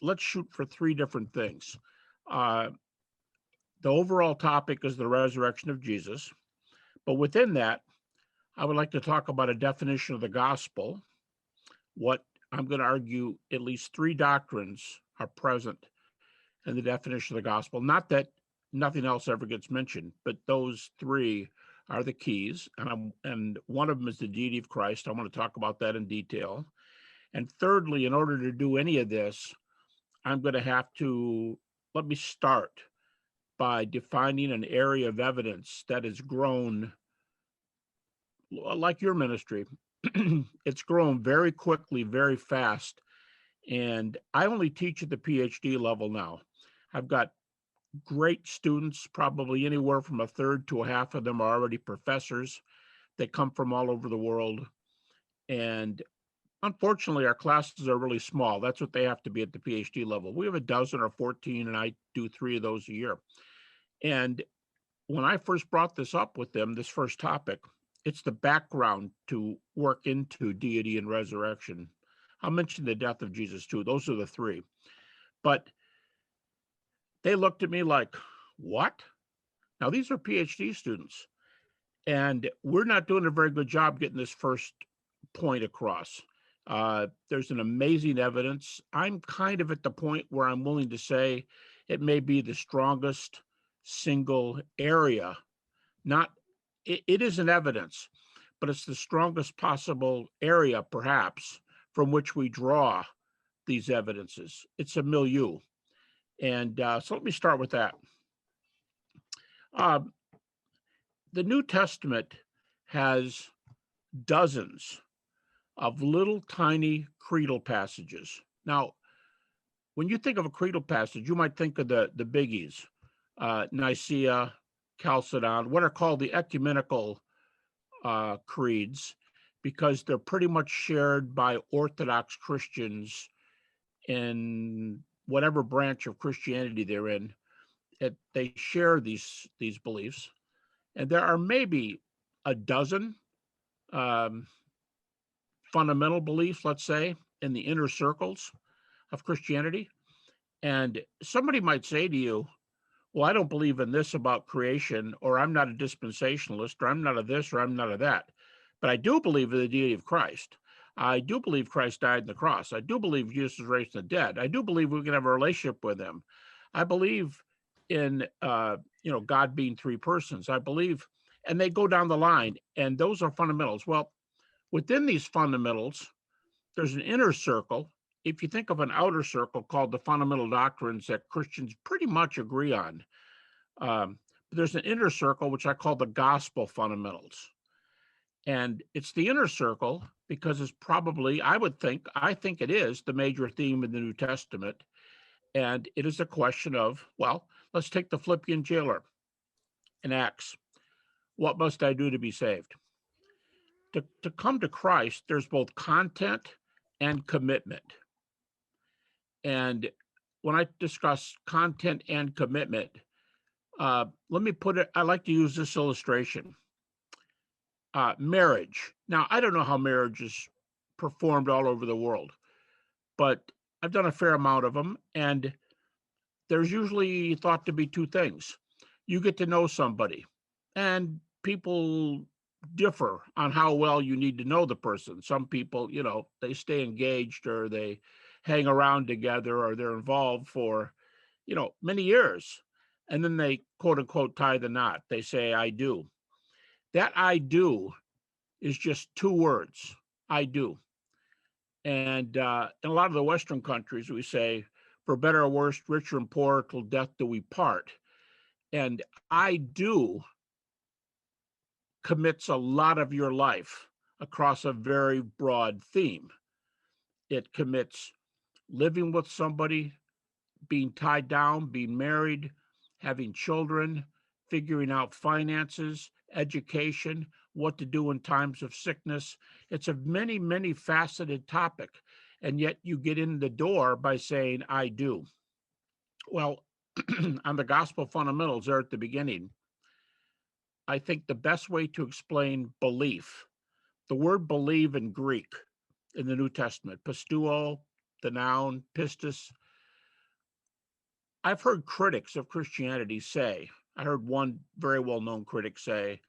let's shoot for three different things. Uh, the overall topic is the resurrection of Jesus, but within that, I would like to talk about a definition of the gospel. What I'm going to argue, at least three doctrines are present in the definition of the gospel. Not that nothing else ever gets mentioned, but those three are the keys. And one of them is the deity of Christ. I want to talk about that in detail. And thirdly, in order to do any of this, I'm going to have to let me start by defining an area of evidence that has grown like your ministry. It's grown very quickly, very fast. And I only teach at the PhD level now. I've got great students, probably anywhere from a third to a half of them are already professors. They come from all over the world. And unfortunately, our classes are really small. That's what they have to be at the PhD level. We have a dozen or 14, and I do 3 of those a year. And when I first brought this up with them, this first topic, it's the background to work into deity and resurrection. I'll mention the death of Jesus too. Those are the three. But they looked at me like, what? Now, these are PhD students, and we're not doing a very good job getting this first point across. There's an amazing evidence. I'm kind of at the point where I'm willing to say it may be the strongest single area. It isn't evidence, but it's the strongest possible area, perhaps, from which we draw these evidences. It's a milieu. And so let me start with that. The New Testament has dozens of little tiny creedal passages. Now, when you think of a creedal passage, you might think of the biggies, Nicaea, Chalcedon, what are called the ecumenical creeds, because they're pretty much shared by Orthodox Christians in whatever branch of Christianity they're in. They share these beliefs, and there are maybe a dozen fundamental beliefs, let's say, in the inner circles of Christianity. And somebody might say to you, well, I don't believe in this about creation, or I'm not a dispensationalist, or I'm not a this, or I'm not a that. But I do believe in the deity of Christ. I do believe Christ died on the cross. I do believe Jesus was raised from the dead. I do believe we can have a relationship with him. I believe in God being three persons. I believe, and they go down the line, and those are fundamentals. Well, within these fundamentals, there's an inner circle. If you think of an outer circle called the fundamental doctrines that Christians pretty much agree on, there's an inner circle, which I call the gospel fundamentals. And it's the inner circle because it's probably, I think it is the major theme in the New Testament. And it is a question of, well, let's take the Philippian jailer in Acts. What must I do to be saved? To come to Christ, there's both content and commitment. And when I discuss content and commitment, let me put it, I like to use this illustration. Marriage. Now, I don't know how marriage is performed all over the world, but I've done a fair amount of them, and there's usually thought to be two things. You get to know somebody, and people differ on how well you need to know the person. Some people, they stay engaged, or they hang around together, or they're involved for, many years. And then they, quote unquote, tie the knot. They say, I do. That I do is just two words, I do. And in a lot of the Western countries, we say, for better or worse, rich and poor, till death do we part. And I do commits a lot of your life across a very broad theme. It commits living with somebody, being tied down, being married, having children, figuring out finances, education, what to do in times of sickness. It's a many, many faceted topic. And yet you get in the door by saying, I do. Well, on the gospel fundamentals there at the beginning, I think the best way to explain belief, the word believe in Greek in the New Testament, pisteuo, the noun, pistis, I've heard critics of Christianity say, I heard one very well-known critic say,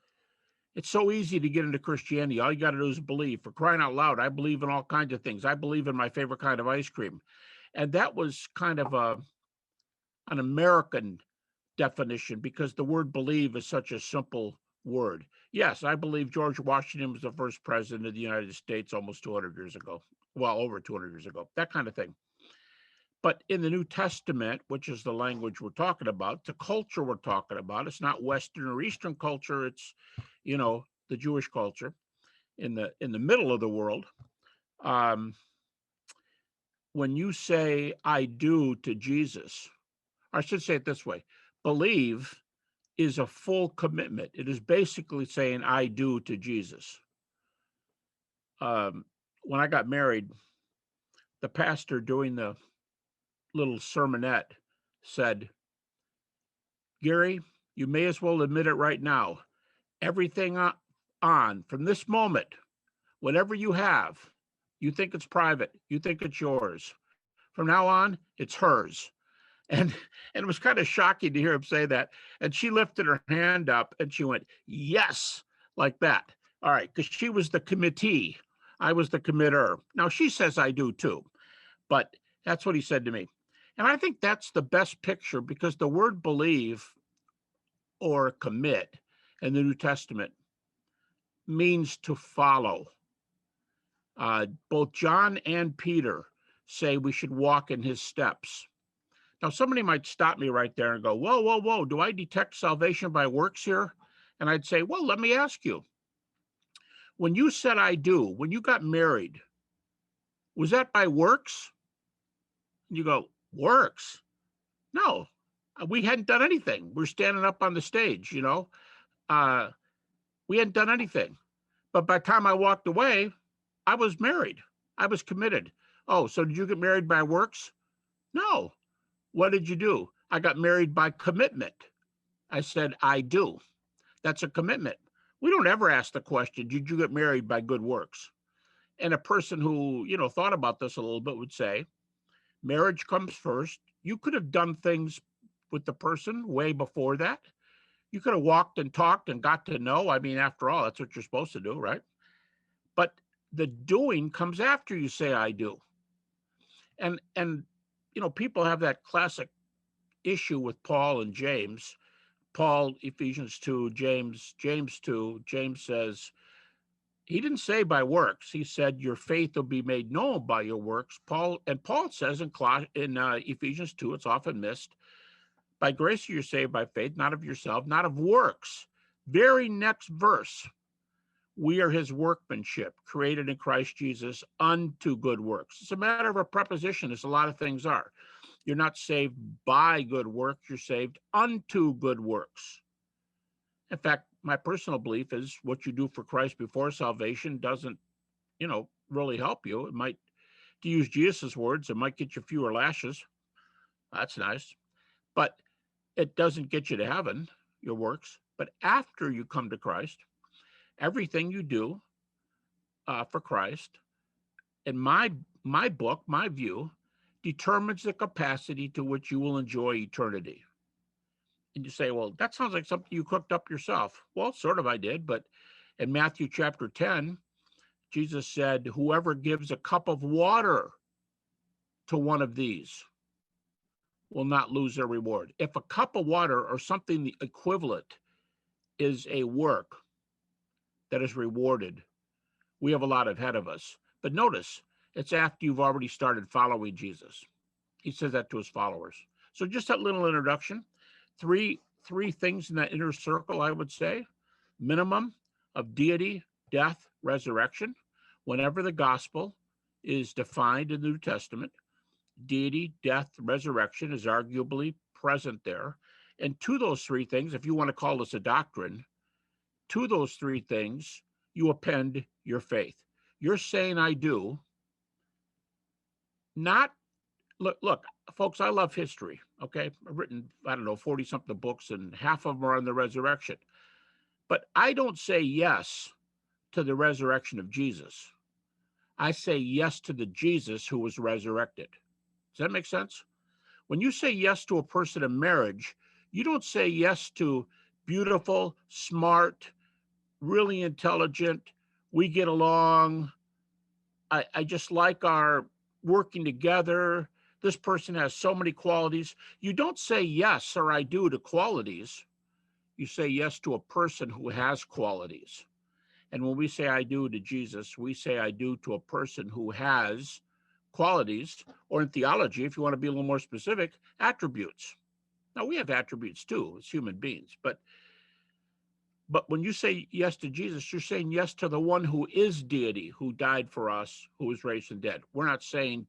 it's so easy to get into Christianity. All you got to do is believe. For crying out loud, I believe in all kinds of things. I believe in my favorite kind of ice cream. And that was kind of an American definition because the word believe is such a simple word. Yes, I believe George Washington was the first president of the United States almost 200 years ago. Well, over 200 years ago, that kind of thing. But in the New Testament, which is the language we're talking about, the culture we're talking about, it's not Western or Eastern culture, it's, the Jewish culture in the middle of the world. When you say I do to Jesus, I should say it this way, believe is a full commitment. It is basically saying I do to Jesus. When I got married, the pastor doing the little sermonette said, Gary, you may as well admit it right now. Everything on from this moment, whatever you have, you think it's private, you think it's yours. From now on, it's hers. And it was kind of shocking to hear him say that. And she lifted her hand up and she went, yes, like that. All right, because she was the committee. I was the committer. Now she says I do too, but that's what he said to me. And I think that's the best picture because the word believe or commit in the New Testament means to follow. Both John and Peter say we should walk in his steps. Now, somebody might stop me right there and go, whoa, whoa, whoa, do I detect salvation by works here? And I'd say, well, let me ask you. When you said I do, when you got married, was that by works? And you go, works? No, we hadn't done anything. We're standing up on the stage, we hadn't done anything. But by the time I walked away, I was married. I was committed. Oh, so did you get married by works? No. What did you do? I got married by commitment. I said, I do. That's a commitment. We don't ever ask the question, did you get married by good works? And a person who, thought about this a little bit would say, marriage comes first. You could have done things with the person way before that. You could have walked and talked and got to know. I mean, after all, that's what you're supposed to do, right? But the doing comes after you say, I do. And people have that classic issue with Paul and James. Paul, Ephesians 2, James 2. James says, he didn't say by works. He said, your faith will be made known by your works. Paul says in Ephesians 2, it's often missed, by grace you're saved by faith, not of yourself, not of works. Very next verse, we are his workmanship, created in Christ Jesus unto good works. It's a matter of a preposition, as a lot of things are. You're not saved by good works, you're saved unto good works. In fact, my personal belief is what you do for Christ before salvation doesn't, really help you. It might, to use Jesus' words, it might get you fewer lashes. That's nice. But it doesn't get you to heaven, your works. But after you come to Christ, everything you do for Christ, in my book, my view, determines the capacity to which you will enjoy eternity. And you say, well, that sounds like something you cooked up yourself. Well, sort of I did, but in Matthew chapter 10, Jesus said, whoever gives a cup of water to one of these will not lose their reward. If a cup of water or something equivalent is a work that is rewarded, we have a lot ahead of us. But notice, it's after you've already started following Jesus. He says that to his followers. So just that little introduction, three things in that inner circle, I would say. Minimum of deity, death, resurrection. Whenever the gospel is defined in the New Testament, deity, death, resurrection is arguably present there. And to those three things, if you want to call this a doctrine, to those three things, you append your faith. You're saying I do, not, look, folks, I love history, okay? I've written, 40-something books, and half of them are on the resurrection. But I don't say yes to the resurrection of Jesus. I say yes to the Jesus who was resurrected. Does that make sense? When you say yes to a person in marriage, you don't say yes to beautiful, smart, really intelligent, we get along, I just like our working together. This person has so many qualities. You don't say yes or I do to qualities. You say yes to a person who has qualities. And when we say I do to Jesus, we say I do to a person who has qualities, or in theology, if you want to be a little more specific, attributes. Now, we have attributes too as human beings, but when you say yes to Jesus, you're saying yes to the one who is deity, who died for us, who was raised from the dead. We're not saying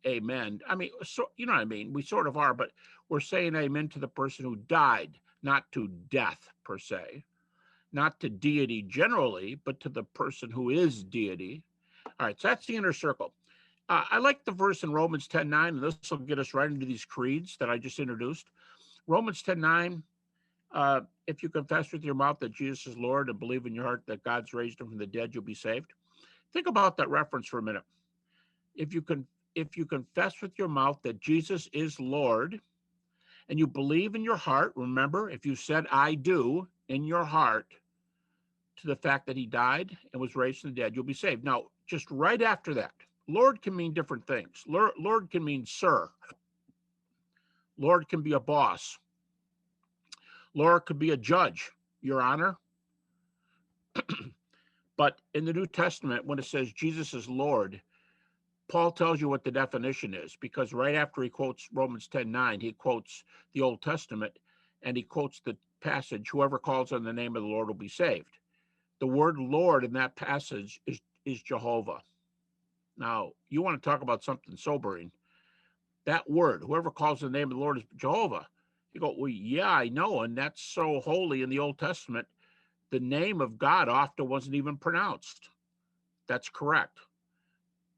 amen. I mean, so you know what I mean? We sort of are, but we're saying amen to the person who died, not to death per se, not to deity generally, but to the person who is deity. All right, so that's the inner circle. I like the verse in Romans 10:9, and this will get us right into these creeds that I just introduced. Romans 10:9, if you confess with your mouth that Jesus is Lord and believe in your heart that God's raised him from the dead, you'll be saved. Think about that reference for a minute. If you can, if you confess with your mouth that Jesus is Lord and you believe in your heart, remember, if you said I do in your heart to the fact that he died and was raised from the dead, you'll be saved. Now, just right after that, Lord can mean different things. Lord can mean sir. Lord can be a boss. Lord could be a judge, your honor. But in the New Testament, when it says Jesus is Lord, Paul tells you what the definition is, because right after he quotes Romans 10:9, he quotes the Old Testament and he quotes the passage, whoever calls on the name of the Lord will be saved. The word Lord in that passage is Jehovah. Now, you want to talk about something sobering. That word, whoever calls on the name of the Lord is Jehovah. You go, well, yeah, I know, and that's so holy in the Old Testament. The name of God often wasn't even pronounced. That's correct.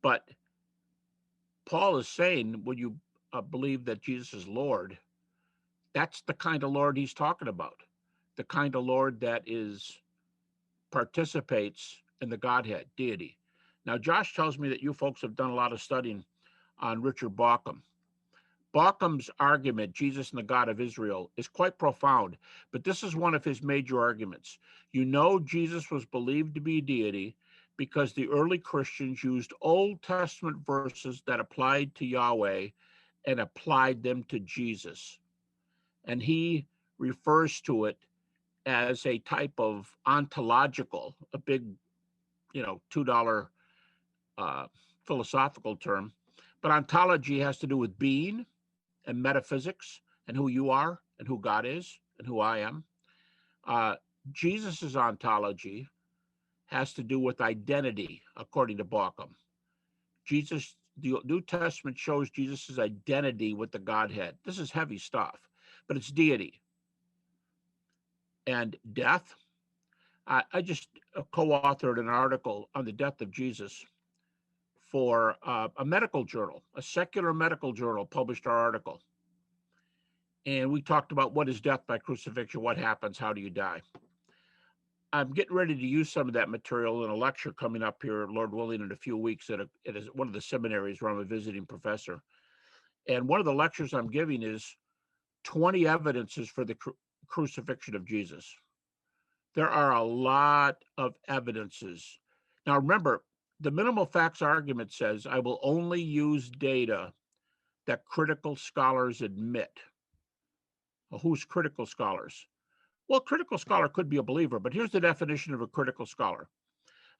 But Paul is saying when you believe that Jesus is Lord, that's the kind of Lord he's talking about. The kind of Lord that participates in the Godhead, deity. Now, Josh tells me that you folks have done a lot of studying on Richard Bauckham. Bauckham's argument, Jesus and the God of Israel, is quite profound, but this is one of his major arguments. You know, Jesus was believed to be deity because the early Christians used Old Testament verses that applied to Yahweh and applied them to Jesus. And he refers to it as a type of ontological, a big, $2 philosophical term. But ontology has to do with being and metaphysics and who you are and who God is and who I am. Uh, Jesus's ontology has to do with identity, according to Bauckham. The New Testament shows Jesus' identity with the Godhead. This is heavy stuff, but it's deity. And death, I just co-authored an article on the death of Jesus for a medical journal, a secular medical journal published our article. And we talked about what is death by crucifixion, what happens, how do you die. I'm getting ready to use some of that material in a lecture coming up here, Lord willing, in a few weeks at one of the seminaries where I'm a visiting professor. And one of the lectures I'm giving is 20 evidences for the crucifixion of Jesus. There are a lot of evidences. Now, remember, the minimal facts argument says I will only use data that critical scholars admit. Well, who's critical scholars? Well, a critical scholar could be a believer, but here's the definition of a critical scholar.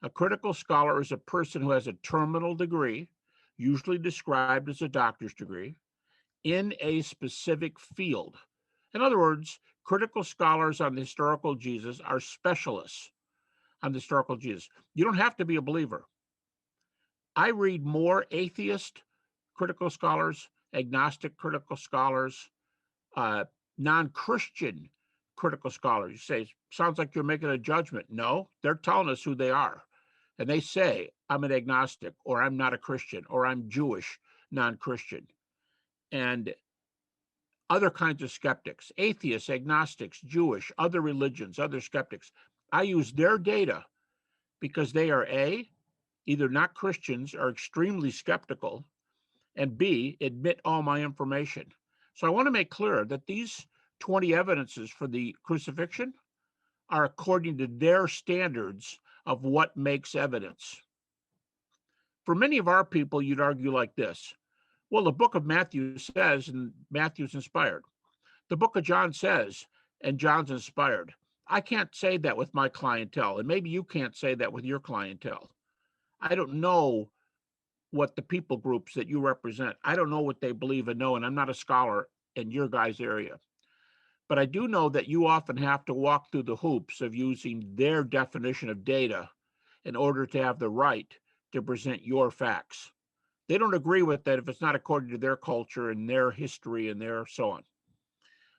A critical scholar is a person who has a terminal degree, usually described as a doctor's degree, in a specific field. In other words, critical scholars on the historical Jesus are specialists on the historical Jesus. You don't have to be a believer. I read more atheist critical scholars, agnostic critical scholars, non-Christian critical scholars. You say, sounds like you're making a judgment. No, they're telling us who they are. And they say, I'm an agnostic, or I'm not a Christian, or I'm Jewish, non-Christian. And other kinds of skeptics, atheists, agnostics, Jewish, other religions, other skeptics. I use their data because they are either not Christians or extremely skeptical, and B, admit all my information. So I want to make clear that these 20 evidences for the crucifixion are according to their standards of what makes evidence. For many of our people, you'd argue like this. Well, the book of Matthew says, and Matthew's inspired. The book of John says, and John's inspired. I can't say that with my clientele, and maybe you can't say that with your clientele. I don't know what the people groups that you represent, I don't know what they believe and know, and I'm not a scholar in your guys' area. But I do know that you often have to walk through the hoops of using their definition of data in order to have the right to present your facts. They don't agree with that if it's not according to their culture and their history and their so on.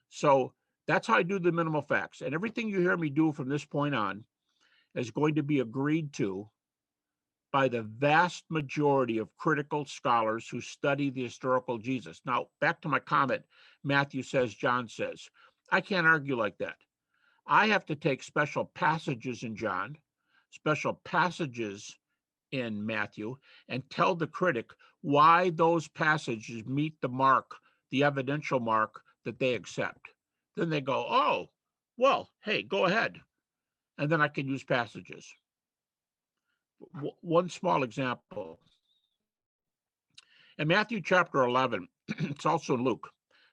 So that's how I do the minimal facts. And everything you hear me do from this point on is going to be agreed to by the vast majority of critical scholars who study the historical Jesus. Now, back to my comment, Matthew says, John says. I can't argue like that. I have to take special passages in John, special passages in Matthew, and tell the critic why those passages meet the mark, the evidential mark that they accept. Then they go, oh, well, hey, go ahead. And then I can use passages. One small example. In Matthew chapter 11, it's also in Luke.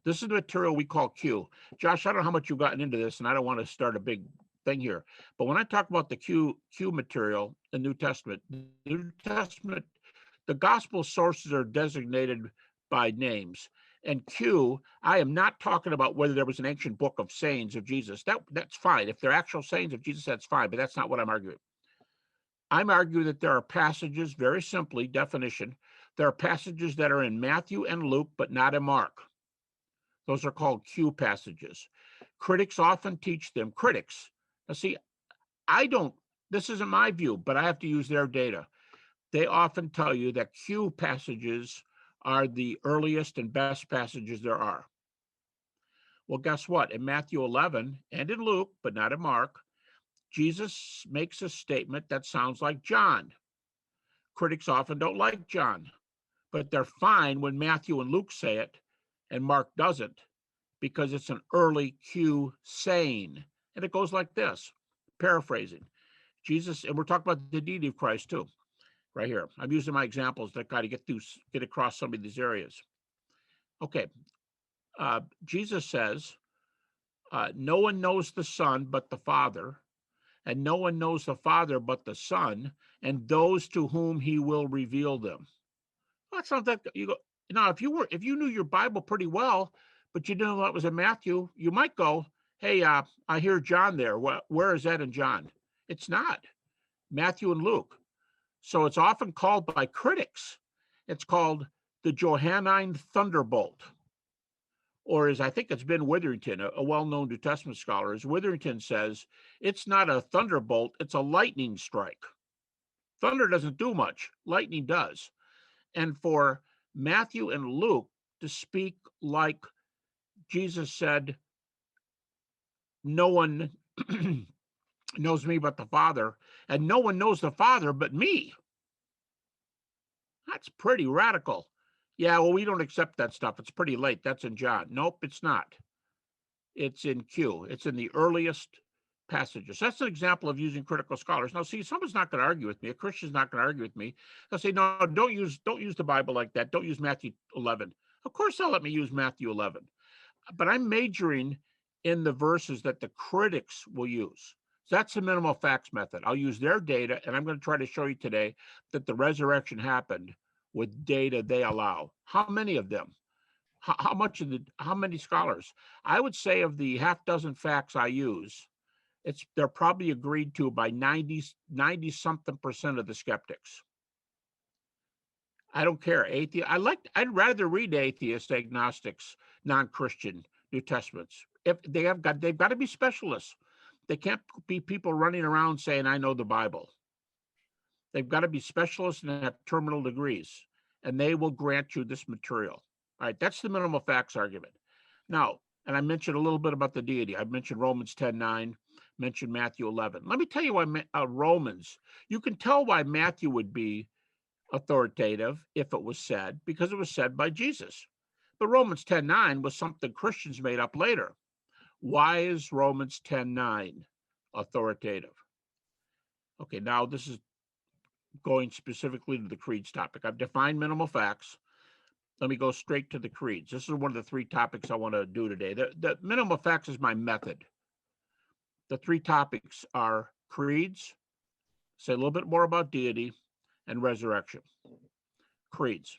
This is the material we call Q. Josh, I don't know how much you've gotten into this, and I don't want to start a big thing here. But when I talk about the Q material in New Testament, the gospel sources are designated by names. And Q, I am not talking about whether there was an ancient book of sayings of Jesus. That's fine. If they're actual sayings of Jesus, that's fine, but that's not what I'm arguing. I'm arguing that there are passages, very simply, definition, there are passages that are in Matthew and Luke, but not in Mark. Those are called Q passages. Critics often teach them, now see, this isn't my view, but I have to use their data. They often tell you that Q passages are the earliest and best passages there are. Well, guess what? In Matthew 11 and in Luke, but not in Mark, Jesus makes a statement that sounds like John. Critics often don't like John, but they're fine when Matthew and Luke say it and Mark doesn't, because it's an early Q saying. And it goes like this, paraphrasing. Jesus, and we're talking about the deity of Christ too, right here. I'm using my examples to kind of get across some of these areas. Okay, Jesus says, no one knows the Son but the Father, and no one knows the Father but the Son, and those to whom he will reveal them. Well, that's not that you go. Now, if you knew your Bible pretty well, but you didn't know that was in Matthew, you might go, hey, I hear John there. Where is that in John? It's not. Matthew and Luke. So it's often called by critics, it's called the Johannine thunderbolt. Or as I think it's Ben Witherington, a well-known New Testament scholar, as Witherington says, it's not a thunderbolt, it's a lightning strike. Thunder doesn't do much, lightning does. And for Matthew and Luke to speak like Jesus said, no one knows me but the Father, and no one knows the Father but me. That's pretty radical. Yeah, well, we don't accept that stuff. It's pretty late. That's in John. Nope, it's not. It's in Q. It's in the earliest passages. That's an example of using critical scholars. Now, see, someone's not going to argue with me. A Christian's not going to argue with me. They'll say, no, don't use the Bible like that. Don't use Matthew 11. Of course, they'll let me use Matthew 11. But I'm majoring in the verses that the critics will use. So that's the minimal facts method. I'll use their data, and I'm going to try to show you today that the resurrection happened with data they allow. How many of them? How many scholars? I would say of the half dozen facts I use, they're probably agreed to by 90 something % of the skeptics. I don't care. I'd rather read atheists, agnostics, non-Christian New Testaments. If they've got to be specialists. They can't be people running around saying, I know the Bible. They've got to be specialists and have terminal degrees, and they will grant you this material. All right, that's the minimal facts argument. Now, and I mentioned a little bit about the deity. I mentioned Romans 10:9, mentioned Matthew 11. Let me tell you why Romans, you can tell why Matthew would be authoritative if it was said because it was said by Jesus. But Romans 10:9 was something Christians made up later. Why is Romans 10:9 authoritative? Okay, now this is going specifically to the creeds topic. I've defined minimal facts. Let me go straight to the creeds. This is one of the three topics I want to do today. The minimal facts is my method. The three topics are creeds, say a little bit more about deity, and resurrection. Creeds.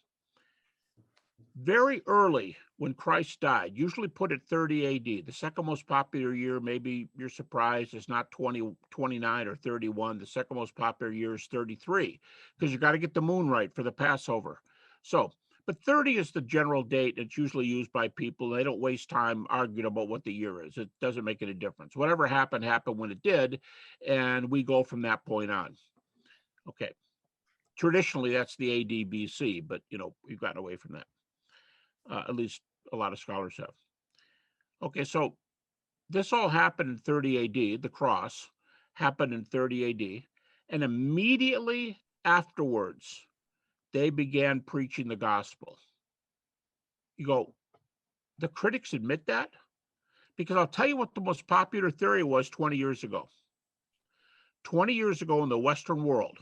Very early when Christ died, usually put at 30 AD, the second most popular year, maybe you're surprised, is not 29 or 31. The second most popular year is 33 because you got to get the moon right for the Passover. So, but 30 is the general date. It's usually used by people. They don't waste time arguing about what the year is. It doesn't make any difference. Whatever happened, happened when it did, and we go from that point on. Okay. Traditionally, that's the AD BC, but, we've gotten away from that. At least a lot of scholars have. Okay, so this all happened in 30 AD. The cross happened in 30 AD. And immediately afterwards, they began preaching the gospel. You go, the critics admit that? Because I'll tell you what the most popular theory was 20 years ago. 20 years ago in the Western world,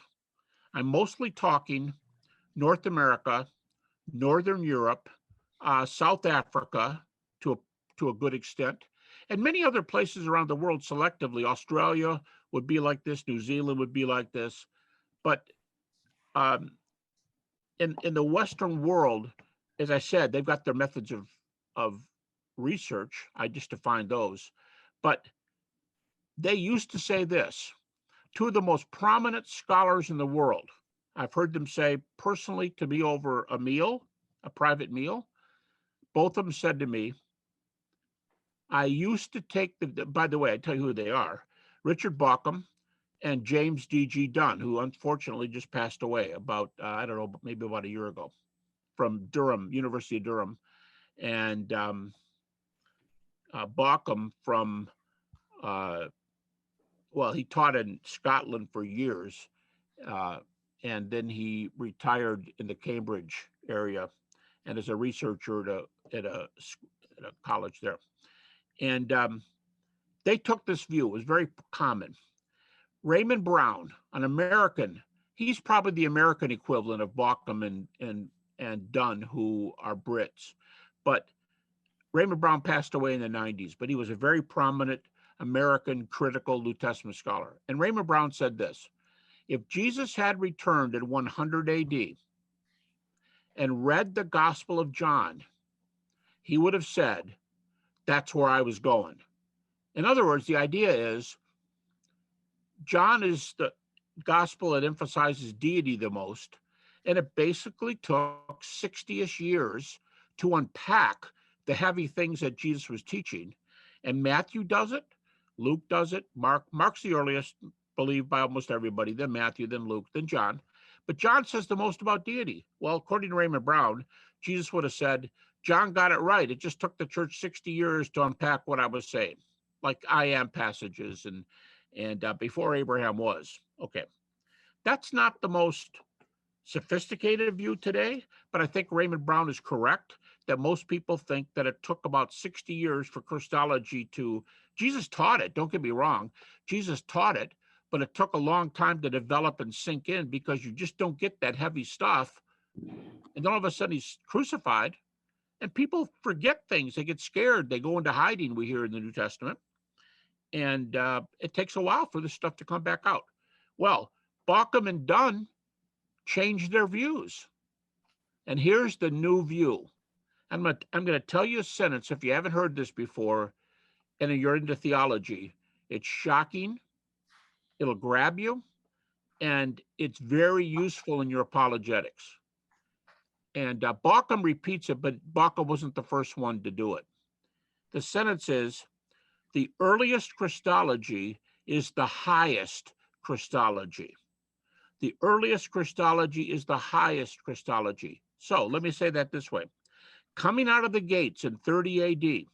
I'm mostly talking North America, Northern Europe, South Africa to a good extent, and many other places around the world selectively. Australia would be like this, New Zealand would be like this, but in the Western world, as I said, they've got their methods of research. I just defined those, but they used to say this. Two of the most prominent scholars in the world, I've heard them say personally to me over a meal, a private meal. Both of them said to me, I used to take by the way, I tell you who they are, Richard Bauckham and James D.G. Dunn, who unfortunately just passed away about, I don't know, maybe about a year ago, from Durham, University of Durham. And Bauckham from, he taught in Scotland for years. And then he retired in the Cambridge area and as a researcher at a college there. And they took this view. It was very common. Raymond Brown, an American, he's probably the American equivalent of Bauckham and Dunn, who are Brits. But Raymond Brown passed away in the 90s, but he was a very prominent American critical New Testament scholar. And Raymond Brown said this: if Jesus had returned in 100 AD and read the Gospel of John, he would have said, that's where I was going. In other words, the idea is John is the gospel that emphasizes deity the most, and it basically took 60-ish years to unpack the heavy things that Jesus was teaching. And Matthew does it, Luke does it, Mark's the earliest, believed by almost everybody, then Matthew, then Luke, then John. But John says the most about deity. Well, according to Raymond Brown, Jesus would have said, John got it right. It just took the church 60 years to unpack what I was saying, like I am passages and before Abraham was. Okay, that's not the most sophisticated view today, but I think Raymond Brown is correct that most people think that it took about 60 years for Christology to, Jesus taught it, don't get me wrong, Jesus taught it, but it took a long time to develop and sink in because you just don't get that heavy stuff. And then all of a sudden he's crucified and people forget things. They get scared. They go into hiding, we hear in the New Testament. And it takes a while for this stuff to come back out. Well, Bauckham and Dunn changed their views. And here's the new view. I'm going to tell you a sentence if you haven't heard this before and you're into theology. It's shocking. It'll grab you. And it's very useful in your apologetics. And Bauckham repeats it, but Bauckham wasn't the first one to do it. The sentence is, the earliest Christology is the highest Christology. The earliest Christology is the highest Christology. So let me say that this way. Coming out of the gates in 30 AD,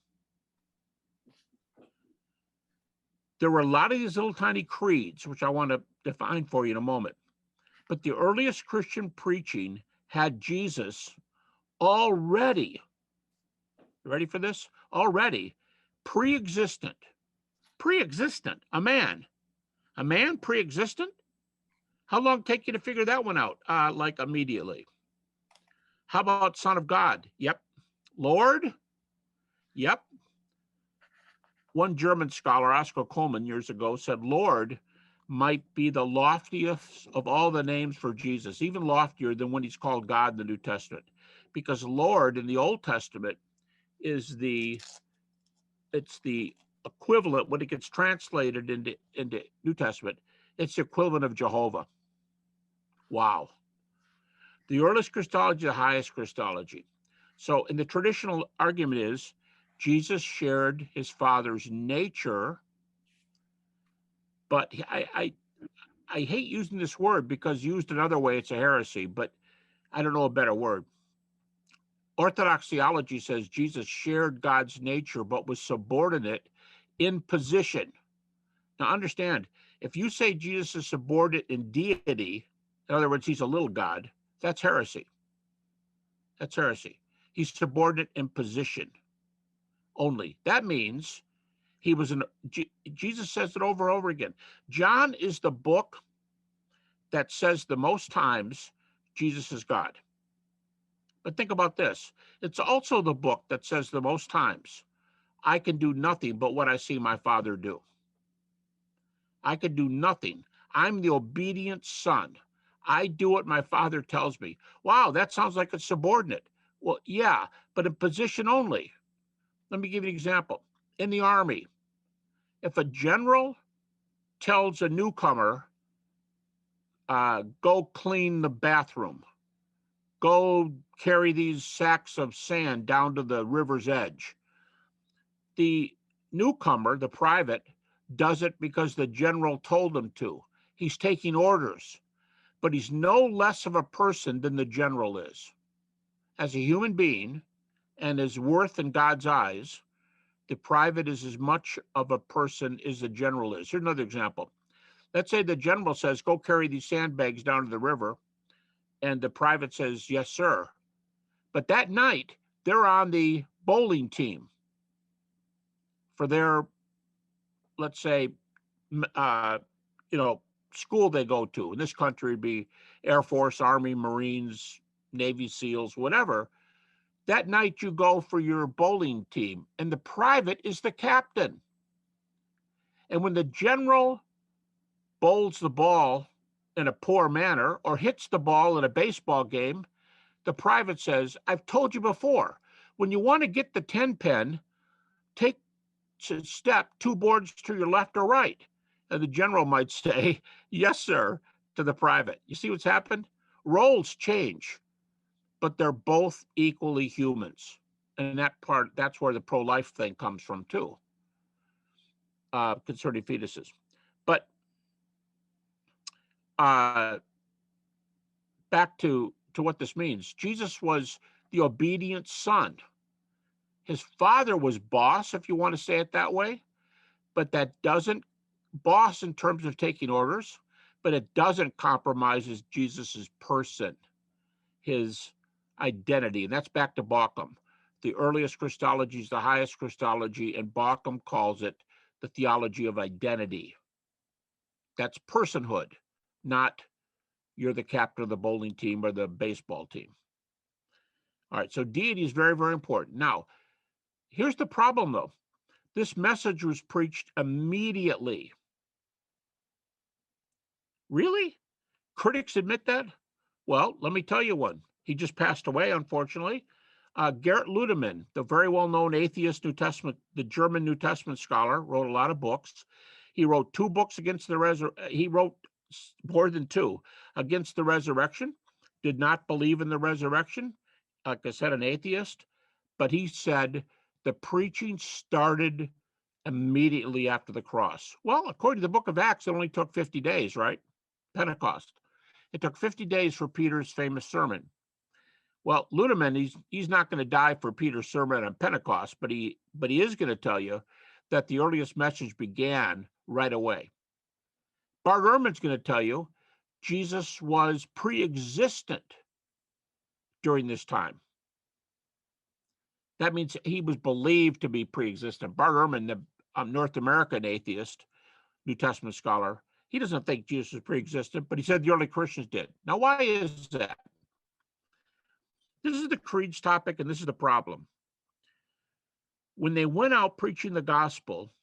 there were a lot of these little tiny creeds, which I want to define for you in a moment. But the earliest Christian preaching had Jesus already, ready for this? Already pre-existent, a man pre-existent. How long take you to figure that one out? Like immediately. How about Son of God? Yep. Lord? Yep. One German scholar, Oscar Coleman, years ago said Lord might be the loftiest of all the names for Jesus, even loftier than when he's called God in the New Testament. Because Lord in the Old Testament is it's the equivalent when it gets translated into New Testament, it's the equivalent of Jehovah. Wow. The earliest Christology, the highest Christology. So in the traditional argument is Jesus shared his Father's nature, but I hate using this word because used another way it's a heresy, but I don't know a better word. Orthodox theology says Jesus shared God's nature but was subordinate in position. Now understand, if you say Jesus is subordinate in deity, in other words, he's a little God, that's heresy. That's heresy. He's subordinate in position only. That means he was Jesus says it over and over again. John is the book that says the most times Jesus is God. But think about this. It's also the book that says the most times, I can do nothing but what I see my Father do. I can do nothing. I'm the obedient son. I do what my Father tells me. Wow, that sounds like it's subordinate. Well, yeah, but in position only. Let me give you an example. In the Army, if a general tells a newcomer, go clean the bathroom, go carry these sacks of sand down to the river's edge, the newcomer, the private, does it because the general told him to. He's taking orders, but he's no less of a person than the general is. As a human being and his worth in God's eyes, the private is as much of a person as the general is. Here's another example. Let's say the general says, go carry these sandbags down to the river. And the private says, yes, sir. But that night, they're on the bowling team for their, let's say, school they go to. In this country, it'd be Air Force, Army, Marines, Navy SEALs, whatever. That night you go for your bowling team, and the private is the captain. And when the general bowls the ball in a poor manner or hits the ball in a baseball game, the private says, I've told you before, when you want to get the 10 pin, take a step 2 boards to your left or right. And the general might say, yes, sir, to the private. You see what's happened? Roles change, but they're both equally humans. And that's where the pro-life thing comes from too, concerning fetuses. But back to what this means. Jesus was the obedient son. His Father was boss, if you want to say it that way, but that doesn't, boss in terms of taking orders, but it doesn't compromise Jesus's person, his identity. And that's back to Bauckham. The earliest Christology is the highest Christology, and Bauckham calls it the theology of identity. That's personhood, not you're the captain of the bowling team or the baseball team. All right, so deity is very, very important. Now, here's the problem, though. This message was preached immediately. Really? Critics admit that? Well, let me tell you one. He just passed away, unfortunately. Gerrit Ludemann, the very well-known atheist New Testament, the German New Testament scholar, wrote a lot of books. He wrote 2 books against the resurrection. He wrote more than 2 against the resurrection. Did not believe in the resurrection. Like I said, an atheist. But he said the preaching started immediately after the cross. Well, according to the book of Acts, it only took 50 days, right? Pentecost. It took 50 days for Peter's famous sermon. Well, Ludemann, he's not going to die for Peter's sermon on Pentecost, but he is going to tell you that the earliest message began right away. Bart Ehrman's going to tell you Jesus was pre-existent during this time. That means he was believed to be pre-existent. Bart Ehrman, the North American atheist, New Testament scholar, he doesn't think Jesus was pre-existent, but he said the early Christians did. Now, why is that? This is the creeds topic, and this is the problem. When they went out preaching the gospel,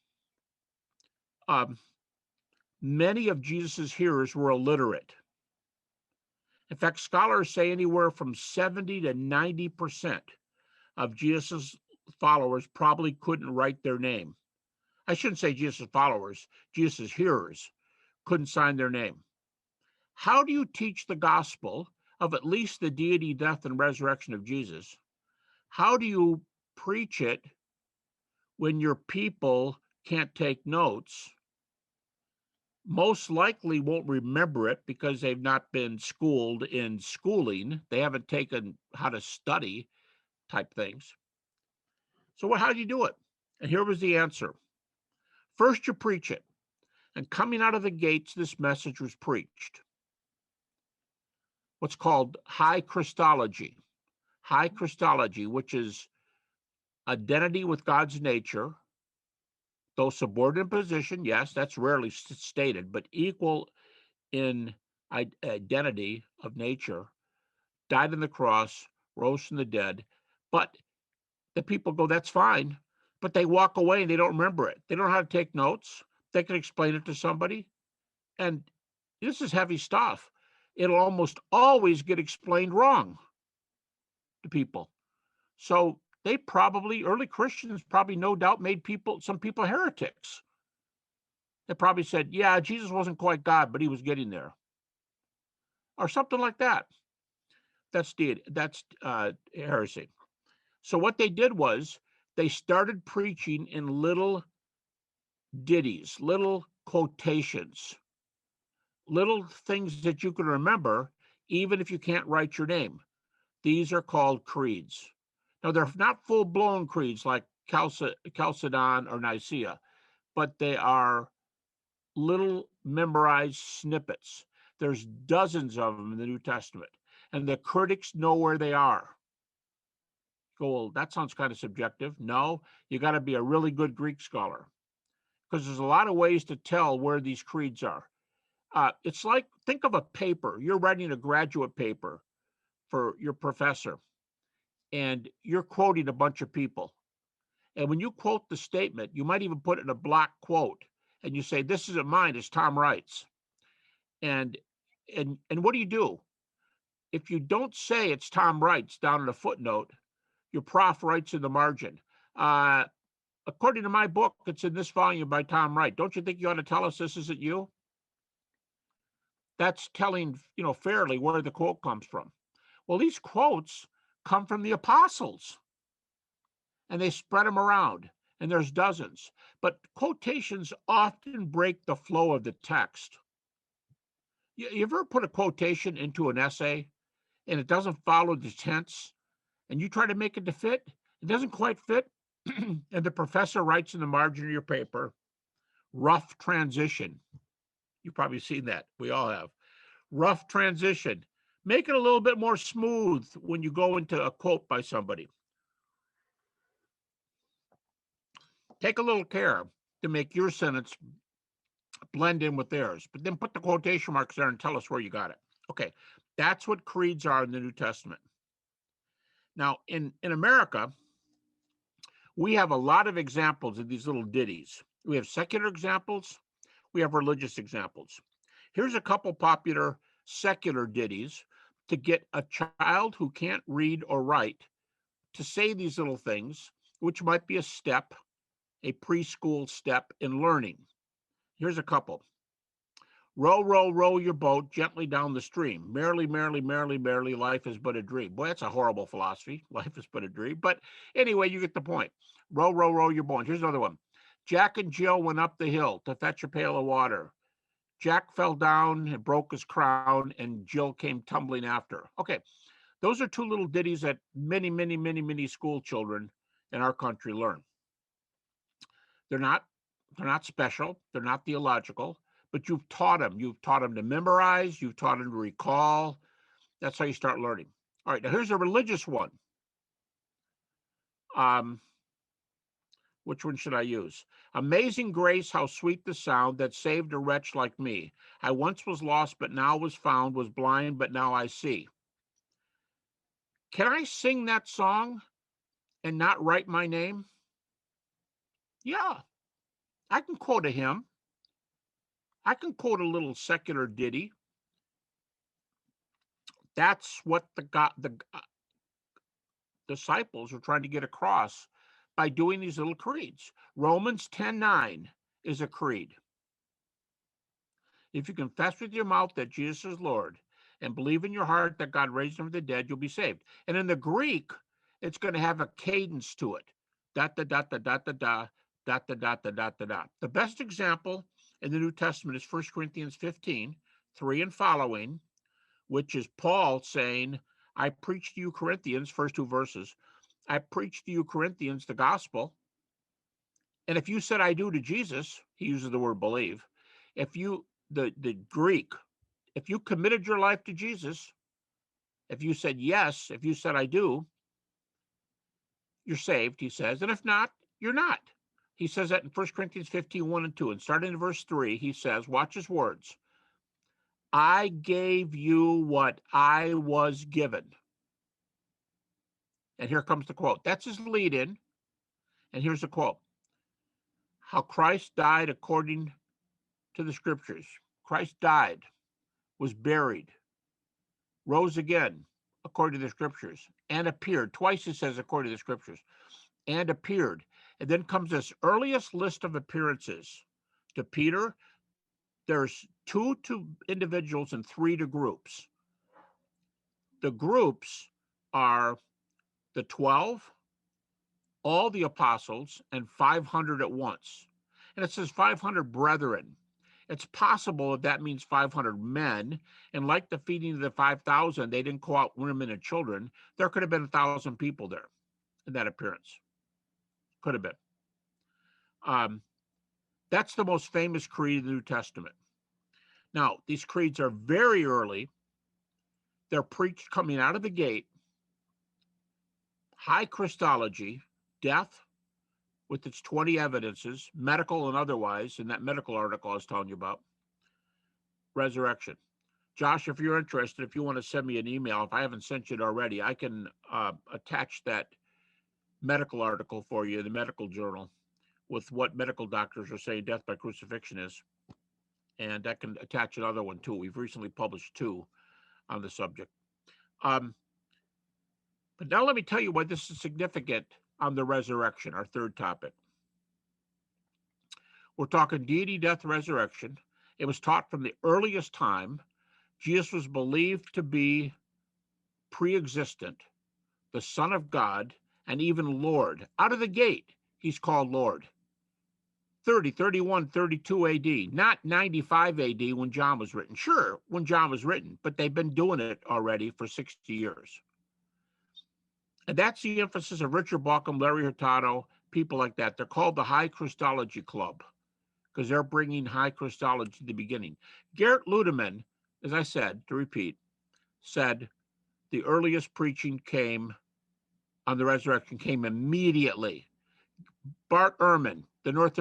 many of Jesus's hearers were illiterate. In fact, scholars say anywhere from 70 to 90% of Jesus's followers probably couldn't write their name. I shouldn't say Jesus' followers, Jesus' hearers couldn't sign their name. How do you teach the gospel of at least the deity, death, and resurrection of Jesus? How do you preach it when your people can't take notes? Most likely won't remember it because they've not been schooled in schooling. They haven't taken how to study type things. So how do you do it? And here was the answer. First, you preach it. And coming out of the gates, this message was preached. What's called high Christology. High Christology, which is identity with God's nature, though subordinate position, yes, that's rarely stated, but equal in identity of nature, died on the cross, rose from the dead. But the people go, that's fine. But they walk away and they don't remember it. They don't know how to take notes. They can explain it to somebody. And this is heavy stuff. It'll almost always get explained wrong to people. So they probably, early Christians probably no doubt made some people heretics. They probably said, yeah, Jesus wasn't quite God, but he was getting there. Or something like that. That's heresy. So what they did was they started preaching in little ditties, little quotations, little things that you can remember, even if you can't write your name. These are called creeds. Now, they're not full-blown creeds like Chalcedon or Nicaea, but they are little memorized snippets. There's dozens of them in the New Testament, and the critics know where they are. Go, well, that sounds kind of subjective. No, you got to be a really good Greek scholar because there's a lot of ways to tell where these creeds are. It's like, think of a paper. You're writing a graduate paper for your professor, and you're quoting a bunch of people. And when you quote the statement, you might even put it in a block quote, and you say, this isn't mine, it's Tom Wright's. And what do? If you don't say it's Tom Wright's down in a footnote, your prof writes in the margin, according to my book, it's in this volume by Tom Wright. Don't you think you ought to tell us this isn't you? That's telling, fairly where the quote comes from. Well, these quotes come from the apostles, and they spread them around, and there's dozens. But quotations often break the flow of the text. You ever put a quotation into an essay, and it doesn't follow the tense, and you try to make it to fit? It doesn't quite fit, and the professor writes in the margin of your paper, rough transition. You've probably seen that. We all have. Rough transition. Make it a little bit more smooth when you go into a quote by somebody. Take a little care to make your sentence blend in with theirs, but then put the quotation marks there and tell us where you got it. Okay, that's what creeds are in the New Testament. Now, in America, we have a lot of examples of these little ditties. We have secular examples. We have religious examples. Here's a couple popular secular ditties to get a child who can't read or write to say these little things, which might be a step, a preschool step in learning. Here's a couple. Row, row, row your boat gently down the stream. Merrily, merrily, merrily, merrily, life is but a dream. Boy, that's a horrible philosophy. Life is but a dream. But anyway, you get the point. Row, row, row your boat. Here's another one. Jack and Jill went up the hill to fetch a pail of water. Jack fell down and broke his crown, and Jill came tumbling after. Okay, those are two little ditties that many, many, many, many school children in our country learn. They're not special. They're not theological, but you've taught them. You've taught them to memorize. You've taught them to recall. That's how you start learning. All right, now here's a religious one. Which one should I use? Amazing grace, how sweet the sound that saved a wretch like me. I once was lost, but now was found, was blind, but now I see. Can I sing that song and not write my name? Yeah, I can quote a hymn. I can quote a little secular ditty. That's what the disciples are trying to get across by doing these little creeds. Romans 10:9 is a creed. If you confess with your mouth that Jesus is Lord and believe in your heart that God raised him from the dead, you'll be saved. And in the Greek, it's going to have a cadence to it. Dot, da, dot, da, dot, da, da, dot, da, dot, da, dot, da, dot. The best example in the New Testament is 1 Corinthians 15:3 and following, which is Paul saying, I preach to you Corinthians, first two verses, I preach to you Corinthians the gospel. And if you said I do to Jesus, he uses the word believe. If you, the Greek, if you committed your life to Jesus, if you said yes, if you said I do, you're saved, he says. And if not, you're not. He says that in 1 Corinthians 15:1 and 2. And starting in verse 3, he says, watch his words. I gave you what I was given. And here comes the quote. That's his lead in. And here's the quote. How Christ died according to the scriptures. Christ died, was buried, rose again according to the scriptures, and appeared. Twice it says according to the scriptures, and appeared. And then comes this earliest list of appearances to Peter. There's 2 to individuals and 3 to groups. The groups are the 12, all the apostles, and 500 at once. And it says 500 brethren. It's possible that means 500 men. And like the feeding of the 5,000, they didn't call out women and children. There could have been 1,000 people there in that appearance. Could have been. That's the most famous creed in the New Testament. Now, these creeds are very early. They're preached coming out of the gate. High Christology, death with its 20 evidences, medical and otherwise, in that medical article I was telling you about, resurrection. Josh, if you're interested, if you want to send me an email, if I haven't sent it already, I can attach that medical article for you, the medical journal, with what medical doctors are saying death by crucifixion is. And I can attach another one too. We've recently published 2 on the subject. But now let me tell you why this is significant on the resurrection, our third topic. We're talking deity, death, resurrection. It was taught from the earliest time. Jesus was believed to be pre-existent, the Son of God, and even Lord. Out of the gate, he's called Lord. 30, 31, 32 AD, not 95 AD when John was written. Sure, when John was written, but they've been doing it already for 60 years. And that's the emphasis of Richard Bauckham, Larry Hurtado, people like that. They're called the High Christology Club because they're bringing high Christology to the beginning. Garrett Ludeman, as I said, to repeat, said the earliest preaching came on the resurrection came immediately. Bart Ehrman, the North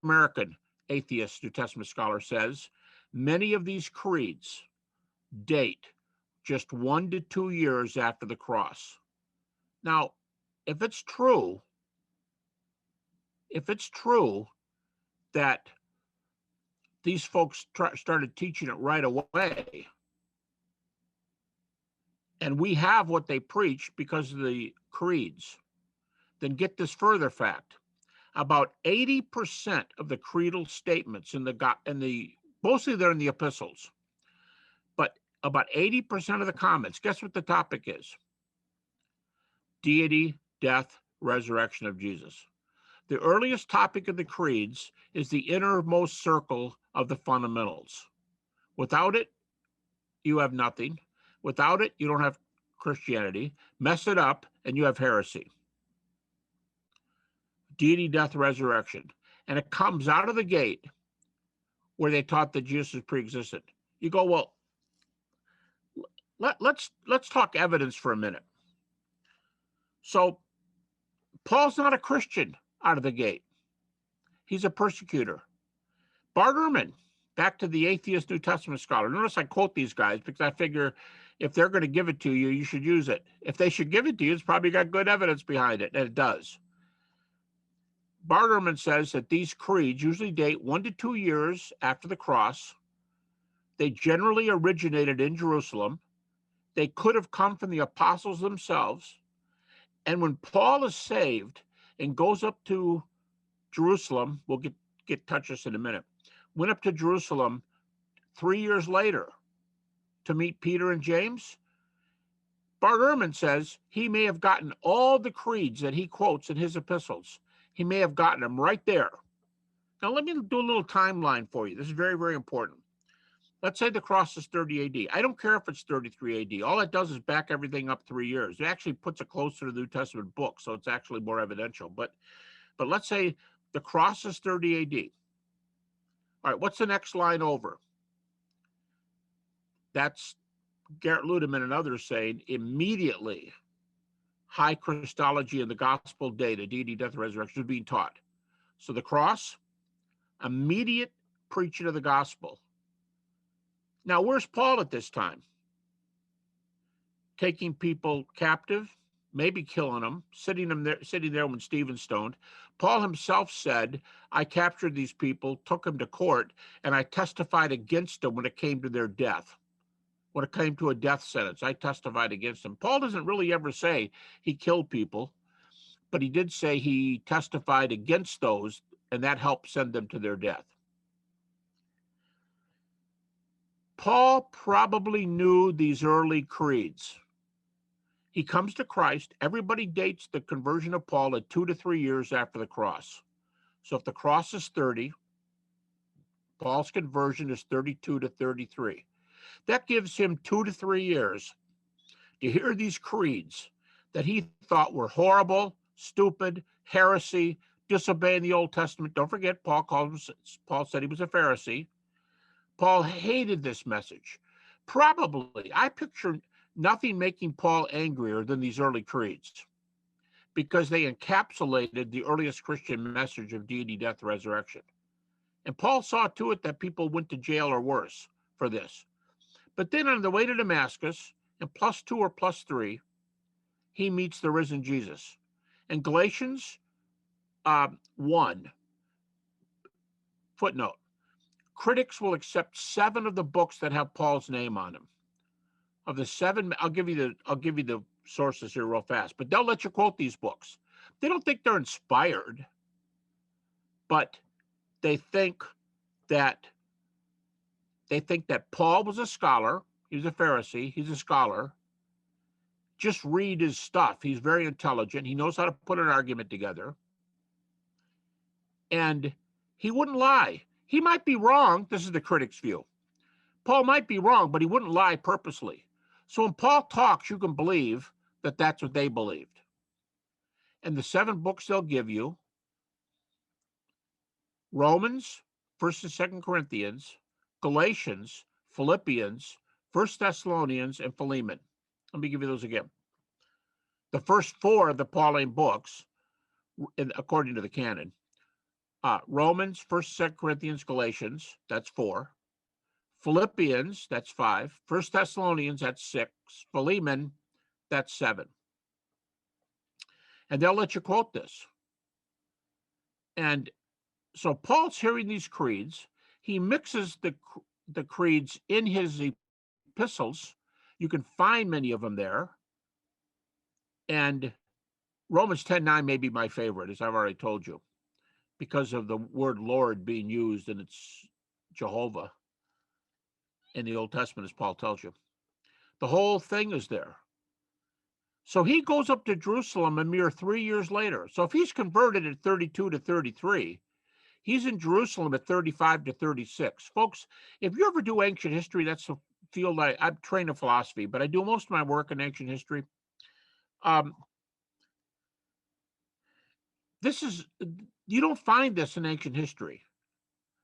American atheist New Testament scholar, says many of these creeds date just 1 to 2 years after the cross. Now, if it's true that these folks started teaching it right away, and we have what they preach because of the creeds, then get this further fact. About 80% of the creedal statements mostly they're in the epistles, but about 80% of the comments, guess what the topic is? Deity, death, resurrection of Jesus. The earliest topic of the creeds is the innermost circle of the fundamentals. Without it, you have nothing. Without it, you don't have Christianity. Mess it up, and you have heresy. Deity, death, resurrection. And it comes out of the gate where they taught that Jesus was pre-existent. You go, well, let's talk evidence for a minute. So Paul's not a Christian out of the gate. He's a persecutor. Bart Ehrman, back to the atheist New Testament scholar. Notice I quote these guys because I figure if they're going to give it to you, you should use it. If they should give it to you, it's probably got good evidence behind it, and it does. Bart Ehrman says that these creeds usually date 1 to 2 years after the cross. They generally originated in Jerusalem. They could have come from the apostles themselves. And when Paul is saved and goes up to Jerusalem, we'll get touch this in a minute, went up to Jerusalem 3 years later to meet Peter and James, Bart Ehrman says he may have gotten all the creeds that he quotes in his epistles. He may have gotten them right there. Now, let me do a little timeline for you. This is very, very important. Let's say the cross is 30 AD. I don't care if it's 33 AD. All it does is back everything up 3 years. It actually puts it closer to the New Testament book, so it's actually more evidential. But let's say the cross is 30 AD. All right, what's the next line over? That's Garrett Ludeman and others saying immediately high Christology and the gospel data, deity, death, and resurrection is being taught. So the cross, immediate preaching of the gospel. Now, where's Paul at this time? Taking people captive, maybe killing them, sitting there when Stephen's stoned. Paul himself said, I captured these people, took them to court, and I testified against them when it came to their death. When it came to a death sentence, I testified against them. Paul doesn't really ever say he killed people, but he did say he testified against those, and that helped send them to their death. Paul probably knew these early creeds. He comes to Christ. Everybody dates the conversion of Paul at 2 to 3 years after the cross. So if the cross is 30, Paul's conversion is 32 to 33. That gives him 2 to 3 years to hear these creeds that he thought were horrible, stupid, heresy, disobeying the Old Testament. Don't forget, Paul said he was a Pharisee. Paul hated this message. Probably, I picture nothing making Paul angrier than these early creeds, because they encapsulated the earliest Christian message of deity, death, resurrection. And Paul saw to it that people went to jail or worse for this. But then on the way to Damascus, in +2 or +3, he meets the risen Jesus. In Galatians 1, footnote, critics will accept 7 of the books that have Paul's name on them. Of the 7, I'll give you the sources here real fast, but they'll let you quote these books. They don't think they're inspired, but they think that Paul was a scholar. He was a Pharisee. He's a scholar. Just read his stuff. He's very intelligent. He knows how to put an argument together. And he wouldn't lie. He might be wrong. This is the critic's view. Paul might be wrong, but he wouldn't lie purposely. So when Paul talks, you can believe that that's what they believed. And the 7 books they'll give you: Romans, 1st and 2nd Corinthians, Galatians, Philippians, 1 Thessalonians, and Philemon. Let me give you those again. The first 4 of the Pauline books, according to the canon: Romans, 1st, 2nd Corinthians, Galatians, that's 4. Philippians, that's 5. 1 Thessalonians, that's 6. Philemon, that's 7. And they'll let you quote this. And so Paul's hearing these creeds. He mixes the creeds in his epistles. You can find many of them there. And Romans 10:9 may be my favorite, as I've already told you, because of the word Lord being used, and it's Jehovah in the Old Testament, as Paul tells you. The whole thing is there. So he goes up to Jerusalem a mere 3 years later. So if he's converted at 32 to 33, he's in Jerusalem at 35 to 36. Folks, if you ever do ancient history, that's the field I'm trained in philosophy, but I do most of my work in ancient history. You don't find this in ancient history.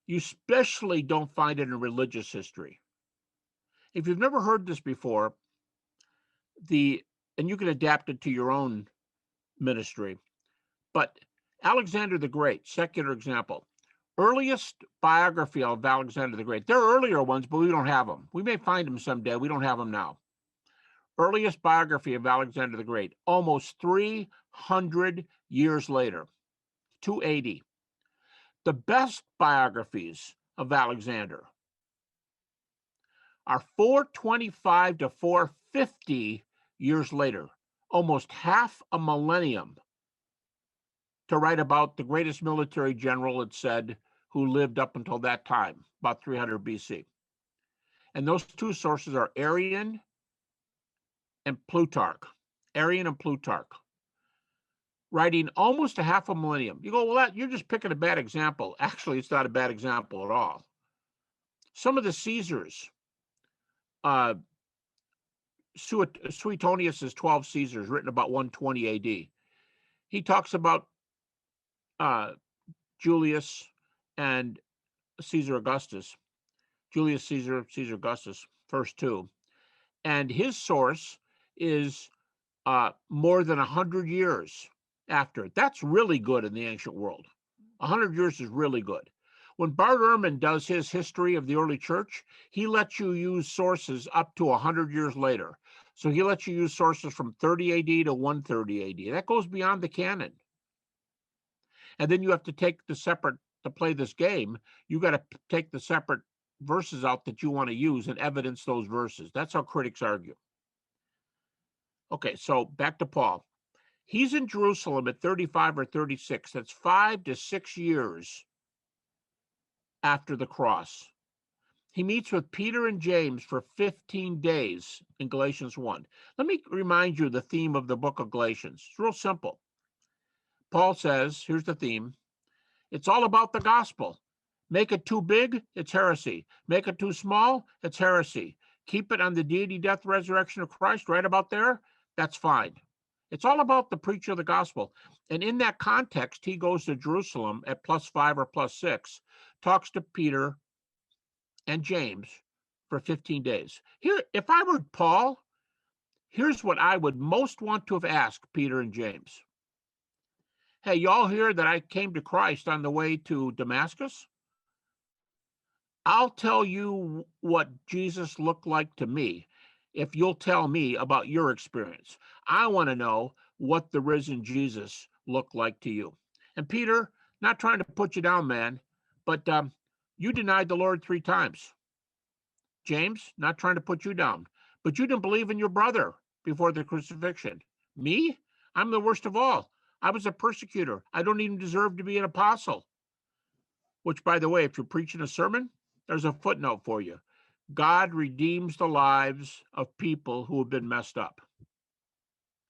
You especially don't find it in religious history. If you've never heard this before, and you can adapt it to your own ministry, but Alexander the Great, secular example, earliest biography of Alexander the Great. There are earlier ones, but we don't have them. We may find them someday. We don't have them now. Earliest biography of Alexander the Great, almost 300 years later, 280. The best biographies of Alexander are 425 to 450 years later, almost half a millennium to write about the greatest military general, it said, who lived up until that time, about 300 BC. And those two sources are Arrian and Plutarch. Arrian and Plutarch, writing almost a half a millennium. You go, well, you're just picking a bad example. Actually, it's not a bad example at all. Some of the Caesars, Suetonius's 12 Caesars, written about 120 AD. He talks about Julius and Caesar Augustus. Julius Caesar, Caesar Augustus, first two. And his source is more than 100 years after. That's really good in the ancient world. 100 years is really good. When Bart Ehrman does his history of the early church, he lets you use sources up to 100 years later. So he lets you use sources from 30 AD to 130 AD. That goes beyond the canon. And then you have to take the separate, to play this game, you got to take the separate verses out that you want to use and evidence those verses. That's how critics argue. Okay, so back to Paul. He's in Jerusalem at 35 or 36. That's 5 to 6 years after the cross. He meets with Peter and James for 15 days in Galatians 1. Let me remind you the theme of the book of Galatians. It's real simple. Paul says, here's the theme. It's all about the gospel. Make it too big, it's heresy. Make it too small, it's heresy. Keep it on the deity, death, resurrection of Christ, right about there, that's fine. It's all about the preaching of the gospel. And in that context, he goes to Jerusalem at +5 or +6, talks to Peter and James for 15 days. Here, if I were Paul, here's what I would most want to have asked Peter and James. Hey, y'all hear that I came to Christ on the way to Damascus? I'll tell you what Jesus looked like to me if you'll tell me about your experience. I want to know what the risen Jesus looked like to you. And Peter, not trying to put you down, man, but you denied the Lord 3 times. James, not trying to put you down, but you didn't believe in your brother before the crucifixion. Me? I'm the worst of all. I was a persecutor. I don't even deserve to be an apostle. Which, by the way, if you're preaching a sermon, there's a footnote for you. God redeems the lives of people who have been messed up.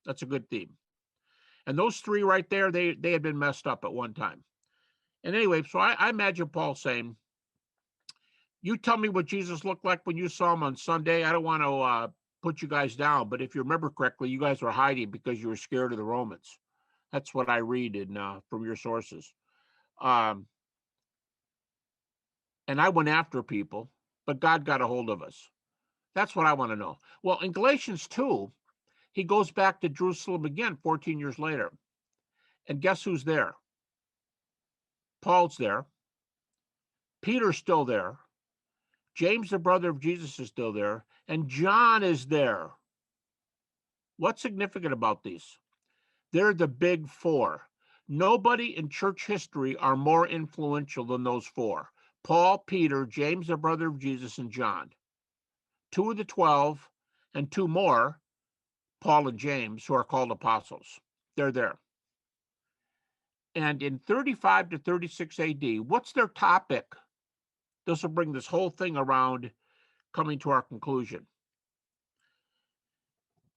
That's a good theme. And those 3 right there, they had been messed up at one time. And anyway, so I imagine Paul saying, you tell me what Jesus looked like when you saw him on Sunday. I don't want to put you guys down, but if you remember correctly, you guys were hiding because you were scared of the Romans. That's what I read from your sources. And I went after people, but God got a hold of us. That's what I want to know. Well, in Galatians 2, he goes back to Jerusalem again 14 years later. And guess who's there? Paul's there. Peter's still there. James, the brother of Jesus, is still there. And John is there. What's significant about these? They're the big 4. Nobody in church history are more influential than those 4. Paul, Peter, James, the brother of Jesus, and John. 2 of the 12 and 2 more, Paul and James, who are called apostles. They're there. And in 35 to 36 AD, what's their topic? This will bring this whole thing around, coming to our conclusion.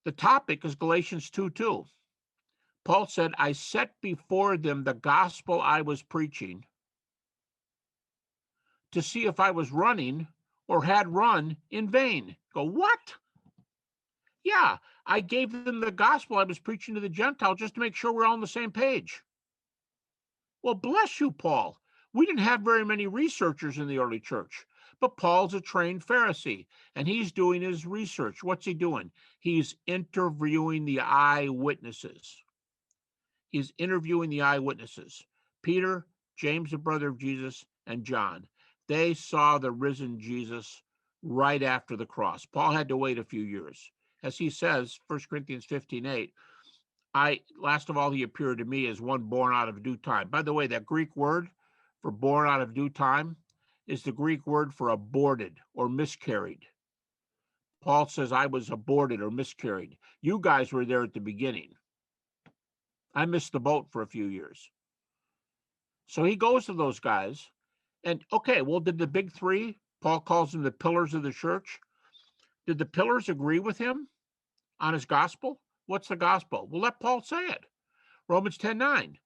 The topic is Galatians 2:2. Paul said, I set before them the gospel I was preaching to see if I was running or had run in vain. Go, what? Yeah, I gave them the gospel I was preaching to the Gentiles just to make sure we're all on the same page. Well, bless you, Paul. We didn't have very many researchers in the early church, but Paul's a trained Pharisee, and he's doing his research. What's he doing? He's interviewing the eyewitnesses. He's interviewing the eyewitnesses. Peter, James, the brother of Jesus, and John. They saw the risen Jesus right after the cross. Paul had to wait a few years. As he says, 1 Corinthians 15:8, last of all, he appeared to me as one born out of due time. By the way, that Greek word for born out of due time is the Greek word for aborted or miscarried. Paul says, I was aborted or miscarried. You guys were there at the beginning. I missed the boat for a few years. So he goes to those guys. And okay, well, did the big three, Paul calls them the pillars of the church, did the pillars agree with him on his gospel? What's the gospel? Well, let Paul say it. Romans 10:9.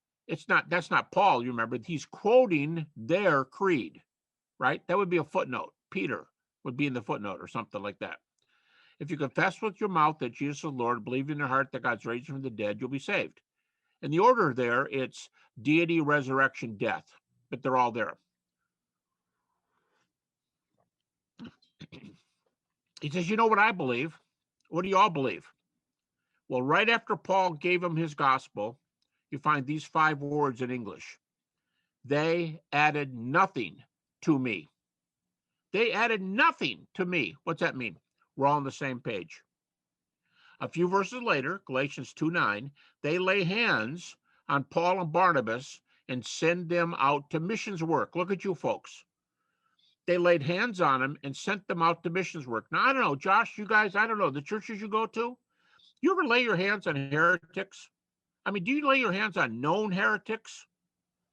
That's not Paul, you remember. He's quoting their creed, right? That would be a footnote. Peter would be in the footnote or something like that. If you confess with your mouth that Jesus is Lord, believe in your heart that God's raised him from the dead, you'll be saved. In the order there, it's deity, resurrection, death, but they're all there. He says, you know what I believe? What do you all believe? Well, right after Paul gave him his gospel, you find these 5 words in English. They added nothing to me. They added nothing to me. What's that mean? We're all on the same page. A few verses later, Galatians 2:9, they lay hands on Paul and Barnabas and send them out to missions work. Look at you folks. They laid hands on them and sent them out to missions work. Now, I don't know, Josh, you guys, I don't know, the churches you go to, you ever lay your hands on heretics? I mean, do you lay your hands on known heretics?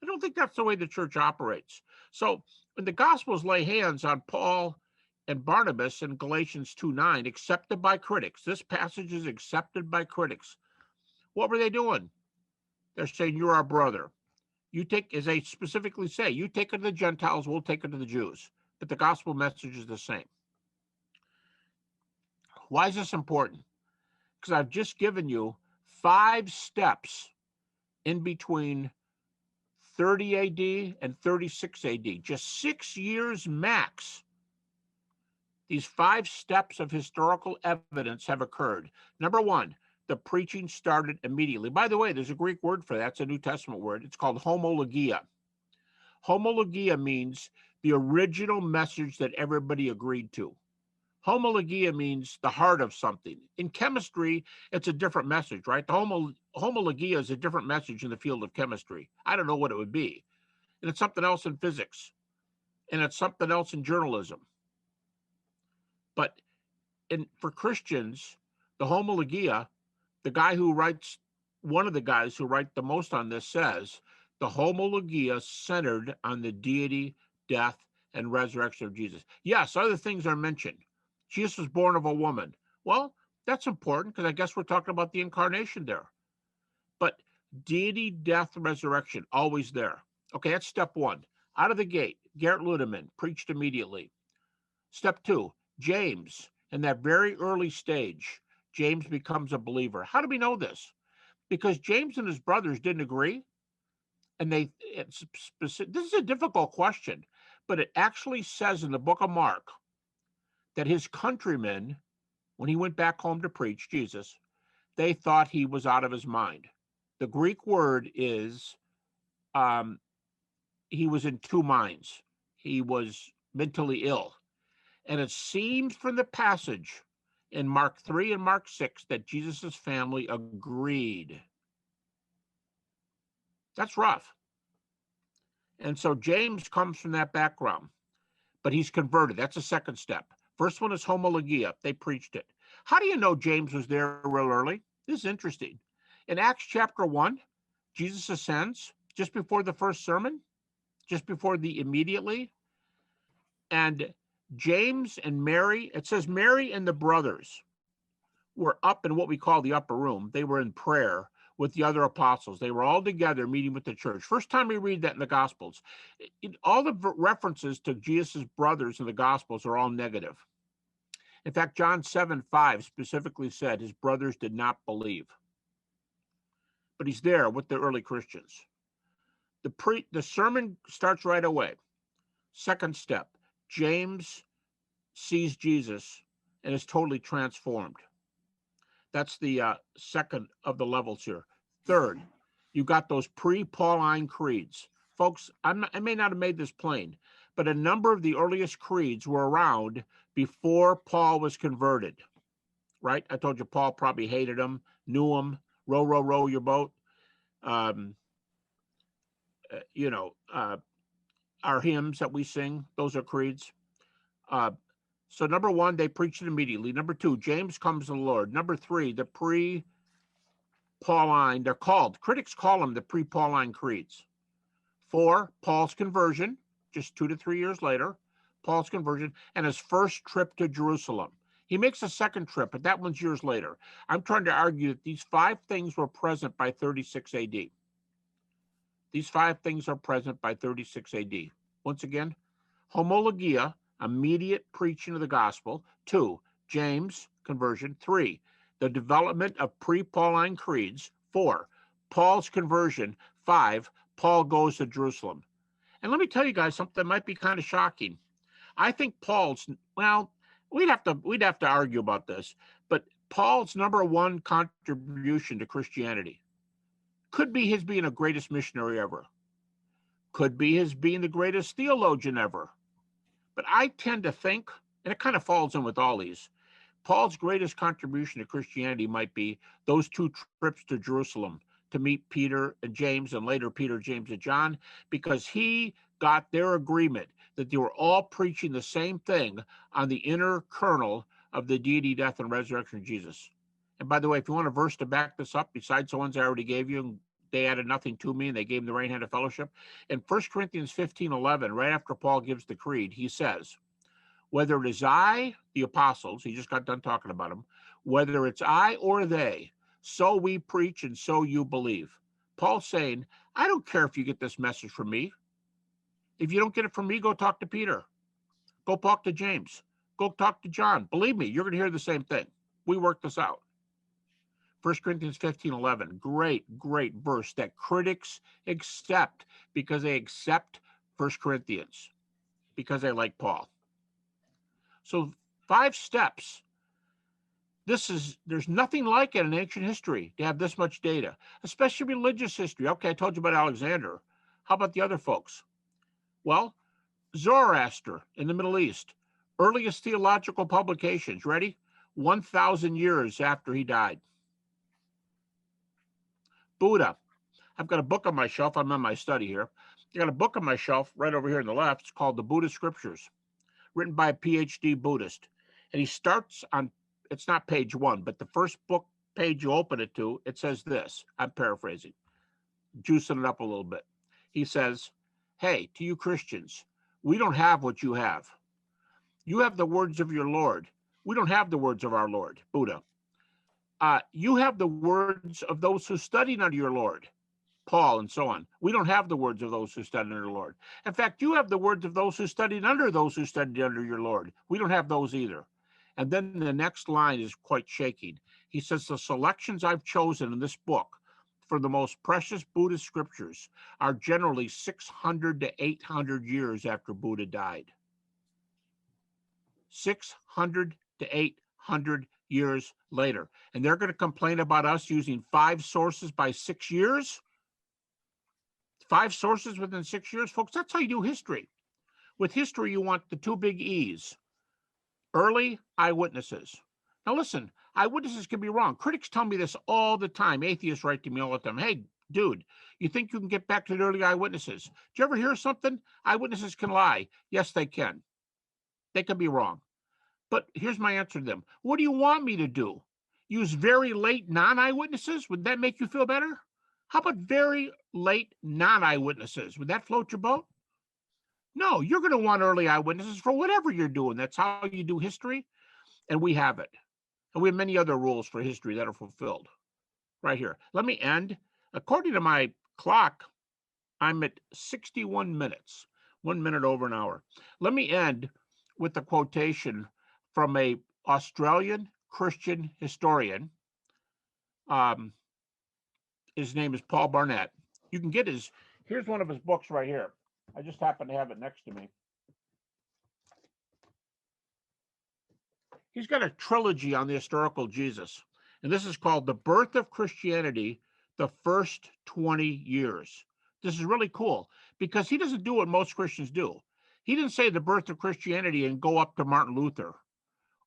I don't think that's the way the church operates. So when the Gospels lay hands on Paul and Barnabas in Galatians 2:9, accepted by critics, this passage is accepted by critics. What were they doing? They're saying, you're our brother. You take, as they specifically say, you take it to the Gentiles, we'll take it to the Jews. But the gospel message is the same. Why is this important? Because I've just given you 5 steps in between 30 AD and 36 AD, just 6 years max. These 5 steps of historical evidence have occurred. Number 1, the preaching started immediately. By the way, there's a Greek word for that. It's a New Testament word. It's called homologia. Homologia means the original message that everybody agreed to. Homologia means the heart of something. In chemistry, it's a different message, right? The homologia is a different message in the field of chemistry. I don't know what it would be. And it's something else in physics. And it's something else in journalism. But for Christians, the homologia, the guy who writes, one of the guys who write the most on this says, the homologia centered on the deity, death, and resurrection of Jesus. Yes, other things are mentioned. Jesus was born of a woman. Well, that's important because I guess we're talking about the incarnation there. But deity, death, resurrection, always there. Okay, that's step 1. Out of the gate, Garrett Ludeman preached immediately. Step 2, James, in that very early stage, James becomes a believer. How do we know this? Because James and his brothers didn't agree. And this is a difficult question, but it actually says in the book of Mark that his countrymen, when he went back home to preach Jesus, they thought he was out of his mind. The Greek word is he was in 2 minds. He was mentally ill. And it seems from the passage in Mark 3 and Mark 6 that Jesus' family agreed. That's rough. And so James comes from that background, but he's converted. That's the second step. First one is homologia. They preached it. How do you know James was there real early? This is interesting. In Acts chapter 1, Jesus ascends just before the first sermon, just before the immediately. And James and Mary, it says Mary and the brothers were up in what we call the upper room. They were in prayer with the other apostles. They were all together meeting with the church. First time we read that in the Gospels. All the references to Jesus' brothers in the Gospels are all negative. In fact, John 7:5 specifically said his brothers did not believe. But he's there with the early Christians. The sermon starts right away. Second step, James sees Jesus and is totally transformed. That's the second of the levels here. Third, you got those pre-Pauline creeds. Folks, I may not have made this plain, but a number of the earliest creeds were around before Paul was converted, right? I told you Paul probably hated them, knew them, row, row, row your boat. Um, you know, our hymns that we sing, those are creeds. So number one, they preach it immediately. Number two, James comes to the Lord. Number three, the pre-Pauline, critics call them the pre-Pauline creeds. 4, Paul's conversion, just 2 to 3 years later, Paul's conversion, and his first trip to Jerusalem. He makes a second trip, but that one's years later. I'm trying to argue that these 5 things were present by 36 AD. These 5 things are present by 36 AD. Once again, homologia, immediate preaching of the gospel. 2, James, conversion. 3, the development of pre-Pauline creeds. 4, Paul's conversion. 5, Paul goes to Jerusalem. And let me tell you guys something that might be kind of shocking. I think we'd have to argue about this, but Paul's number one contribution to Christianity could be his being the greatest missionary ever. Could be his being the greatest theologian ever. But I tend to think, and it kind of falls in with all these, Paul's greatest contribution to Christianity might be those 2 trips to Jerusalem to meet Peter and James, and later Peter, James, and John, because he got their agreement that they were all preaching the same thing on the inner kernel of the deity, death, and resurrection of Jesus. And by the way, if you want a verse to back this up, besides the ones I already gave you, they added nothing to me and they gave him the right hand of fellowship. In 1 Corinthians 15:11, right after Paul gives the creed, he says, whether it is I, the apostles, he just got done talking about them, whether it's I or they, so we preach and so you believe. Paul's saying, I don't care if you get this message from me. If you don't get it from me, go talk to Peter. Go talk to James. Go talk to John. Believe me, you're going to hear the same thing. We worked this out. 1 Corinthians 15:11, great verse that critics accept because they accept 1 Corinthians, because they like Paul. So 5 steps. There's nothing like it in ancient history to have this much data, especially religious history. Okay, I told you about Alexander. How about the other folks? Well, Zoroaster in the Middle East, earliest theological publications, ready? 1,000 years after he died. Buddha. I've got a book on my shelf. I'm in my study here. I got a book on my shelf right over here on the left. It's called The Buddhist Scriptures, written by a PhD Buddhist. And he starts on, it's not page 1, but the first book page you open it to, it says this. I'm paraphrasing, juicing it up a little bit. He says, hey, to you Christians, we don't have what you have. You have the words of your Lord. We don't have the words of our Lord, Buddha. You have the words of those who studied under your Lord, Paul, and so on. We don't have the words of those who studied under the Lord. In fact, you have the words of those who studied under your Lord. We don't have those either. And then the next line is quite shaking. He says, the selections I've chosen in this book for the most precious Buddhist scriptures are generally 600 to 800 years after Buddha died. 600 to 800 years later. And they're going to complain about us using 5 sources by 6 years? 5 sources within 6 years? Folks, that's how you do history. With history, you want the 2 big E's. Early eyewitnesses. Now listen, eyewitnesses can be wrong. Critics tell me this all the time. Atheists write to me all the time. Hey, dude, you think you can get back to the early eyewitnesses? Did you ever hear something? Eyewitnesses can lie. Yes, they can. They can be wrong. But here's my answer to them. What do you want me to do? Use very late non-eyewitnesses? Would that make you feel better? How about very late non-eyewitnesses? Would that float your boat? No, you're going to want early eyewitnesses for whatever you're doing. That's how you do history, and we have it. And we have many other rules for history that are fulfilled. Right here. Let me end. According to my clock, I'm at 61 minutes, 1 minute over an hour. Let me end with a quotation from a Australian Christian historian. His name is Paul Barnett. You can get here's one of his books right here. I just happen to have it next to me. He's got a trilogy on the historical Jesus, and this is called The Birth of Christianity, the First 20 Years. This is really cool because he doesn't do what most Christians do. He didn't say the birth of Christianity and go up to Martin Luther,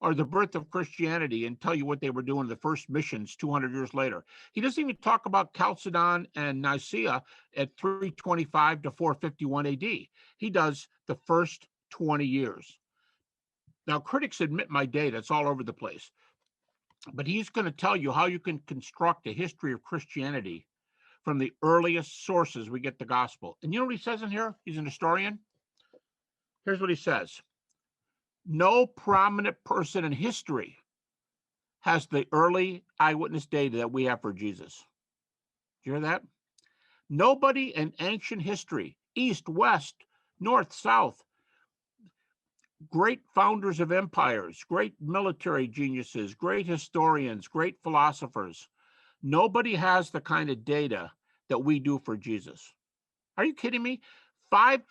or the birth of Christianity and tell you what they were doing the first missions 200 years later. He doesn't even talk about Chalcedon and Nicaea at 325 to 451 AD. He does the first 20 years. Now, critics admit my data, it's all over the place. But he's going to tell you how you can construct a history of Christianity from the earliest sources we get the gospel. And you know what he says in here? He's an historian. Here's what he says. No prominent person in history has the early eyewitness data that we have for Jesus. Did you hear that? Nobody in ancient history, east, west, north, south, great founders of empires, great military geniuses, great historians, great philosophers. Nobody has the kind of data that we do for Jesus. Are you kidding me? Five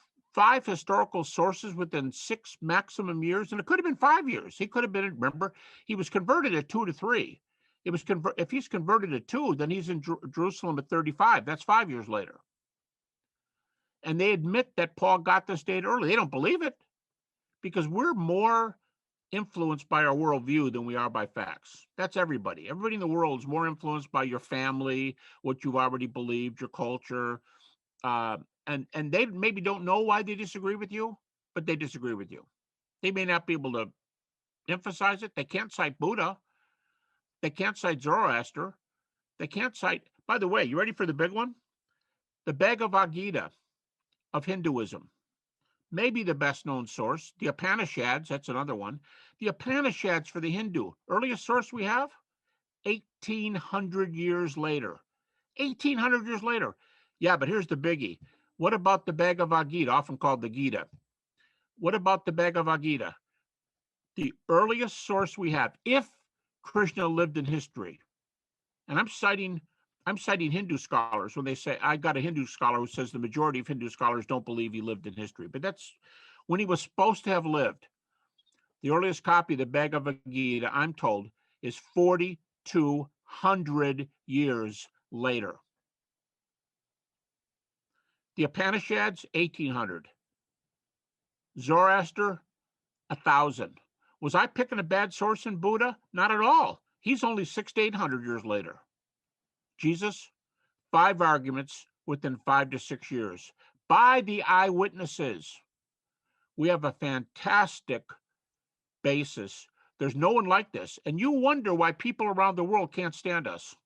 historical sources within 6 maximum years, and it could have been 5 years. He could have been, remember, he was converted at 2 to 3. If he's converted at 2, then he's in Jerusalem at 35. That's 5 years later. And they admit that Paul got this data early. They don't believe it because we're more influenced by our worldview than we are by facts. That's everybody. Everybody in the world is more influenced by your family, what you've already believed, your culture. And they maybe don't know why they disagree with you, but they disagree with you. They may not be able to emphasize it. They can't cite Buddha. They can't cite Zoroaster. They can't cite, by the way, you ready for the big one? The Bhagavad Gita of Hinduism. Maybe the best known source. The Upanishads, that's another one. The Upanishads for the Hindu. Earliest source we have? 1,800 years later. 1,800 years later. Yeah, but here's the biggie. What about the Bhagavad Gita, often called the Gita? What about the Bhagavad Gita? The earliest source we have, if Krishna lived in history, and I'm citing Hindu scholars when they say, I got a Hindu scholar who says the majority of Hindu scholars don't believe he lived in history, but that's when he was supposed to have lived. The earliest copy of the Bhagavad Gita, I'm told, is 4,200 years later. The Upanishads, 1,800. Zoroaster, 1,000. Was I picking a bad source in Buddha? Not at all. He's only 600 to 800 years later. Jesus, 5 arguments within 5 to 6 years. By the eyewitnesses. We have a fantastic basis. There's no one like this. And you wonder why people around the world can't stand us.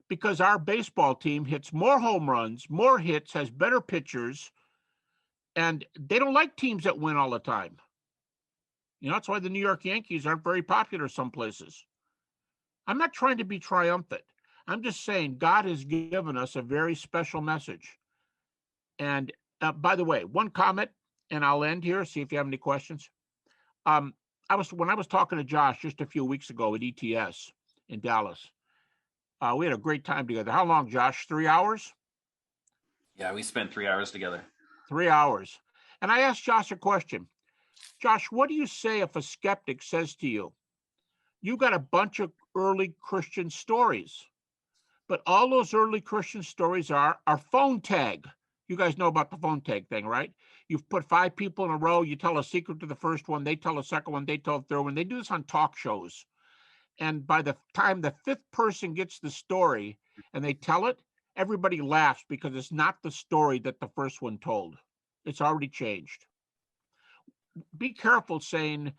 Because our baseball team hits more home runs, more hits, has better pitchers, and they don't like teams that win all the time. You know, that's why the New York Yankees aren't very popular some places. I'm not trying to be triumphant. I'm just saying God has given us a very special message. And by the way, one comment, and I'll end here, see if you have any questions. When I was talking to Josh just a few weeks ago at ETS in Dallas, we had a great time together. How long, Josh? 3 hours? Yeah, we spent 3 hours together. 3 hours. And I asked Josh a question. Josh, what do you say if a skeptic says to you, you got a bunch of early Christian stories, but all those early Christian stories are phone tag. You guys know about the phone tag thing, right? You've put 5 people in a row. You tell a secret to the first one. They tell a second one. They tell a third one. They do this on talk shows. And by the time the 5th person gets the story and they tell it, everybody laughs because it's not the story that the first one told. It's already changed. Be careful saying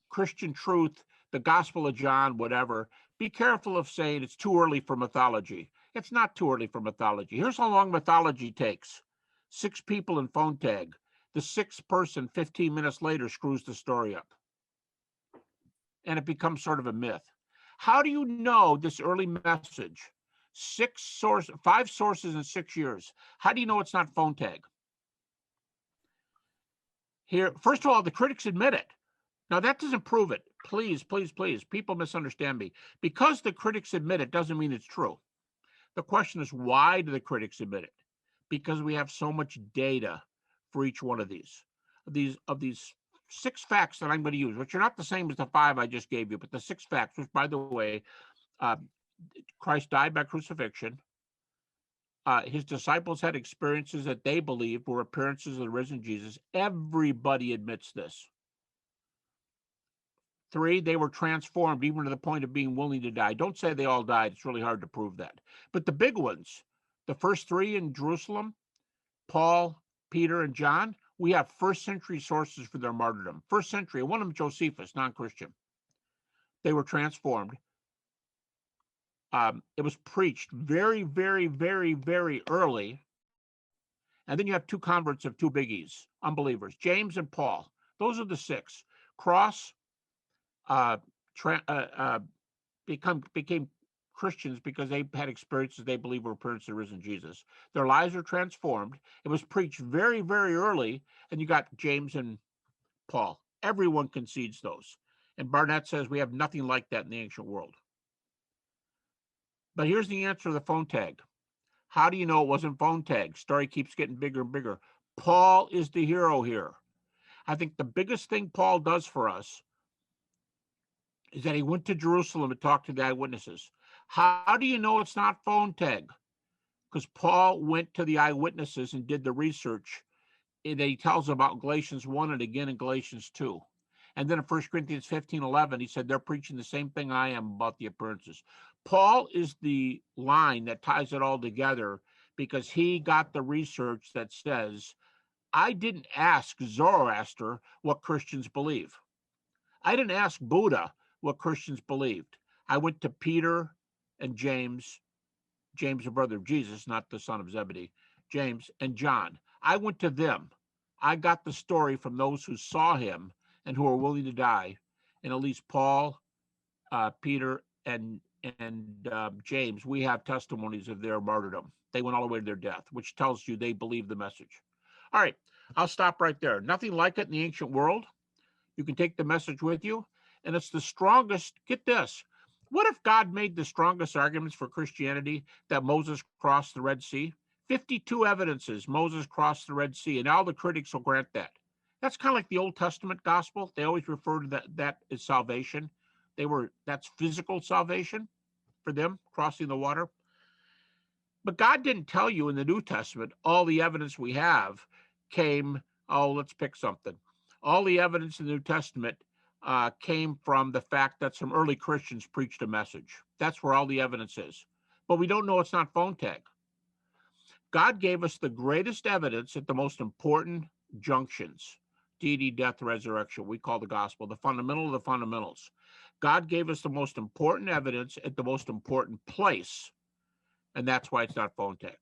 Christian truth, the Gospel of John, whatever. Be careful of saying it's too early for mythology. It's not too early for mythology. Here's how long mythology takes. 6 people in phone tag. The 6th person 15 minutes later screws the story up. And it becomes sort of a myth. How do you know this early message? 5 sources in 6 years. How do you know it's not phone tag? Here, first of all, the critics admit it. Now, that doesn't prove it. Please, please, please. People misunderstand me. Because the critics admit it doesn't mean it's true. The question is, why do the critics admit it? Because we have so much data for each one of these. Of these 6 facts that I'm going to use, which are not the same as the 5 I just gave you, but the 6 facts, which, by the way, uh, Christ died by crucifixion. His disciples had experiences that they believed were appearances of the risen Jesus. Everybody admits this. 3, they were transformed even to the point of being willing to die. Don't say they all died. It's really hard to prove that. But the big ones, the first 3 in Jerusalem, Paul, Peter, and John, we have first century sources for their martyrdom. First century, one of them Josephus, non-Christian. They were transformed. It was preached very, very, very, very early. And then you have 2 converts of 2 biggies, unbelievers, James and Paul. Those are the 6. Cross, became Christians because they had experiences they believe were appearances of the risen Jesus. Their lives were transformed. It was preached very, very early, and you got James and Paul. Everyone concedes those. And Barnett says we have nothing like that in the ancient world. But here's the answer to the phone tag. How do you know it wasn't phone tag? Story keeps getting bigger and bigger. Paul is the hero here. I think the biggest thing Paul does for us is that he went to Jerusalem and talked to the eyewitnesses. How do you know it's not phone tag? Because Paul went to the eyewitnesses and did the research that he tells about Galatians 1 and again in Galatians 2. And then in 1 Corinthians 15:11, he said they're preaching the same thing I am about the appearances. Paul is the line that ties it all together because he got the research that says, I didn't ask Zoroaster what Christians believe. I didn't ask Buddha what Christians believed. I went to Peter and James, the brother of Jesus, not the son of Zebedee, James and John. I went to them. I got the story from those who saw him and who were willing to die. And at least Paul, Peter, and James, we have testimonies of their martyrdom. They went all the way to their death, which tells you they believe the message. All right, I'll stop right there. Nothing like it in the ancient world. You can take the message with you, and it's the strongest. Get this. What if God made the strongest arguments for Christianity that Moses crossed the Red Sea? 52 evidences Moses crossed the Red Sea, and all the critics will grant that. That's kind of like the Old Testament gospel. They always refer to that as salvation. That's physical salvation for them, crossing the water. But God didn't tell you in the New Testament all the evidence we have came, let's pick something. All the evidence in the New Testament came from the fact that some early Christians preached a message. That's where all the evidence is. But we don't know it's not phone tag. God gave us the greatest evidence at the most important junctions. Deity, death, resurrection. We call the gospel the fundamental of the fundamentals. God gave us the most important evidence at the most important place. And that's why it's not phone tag.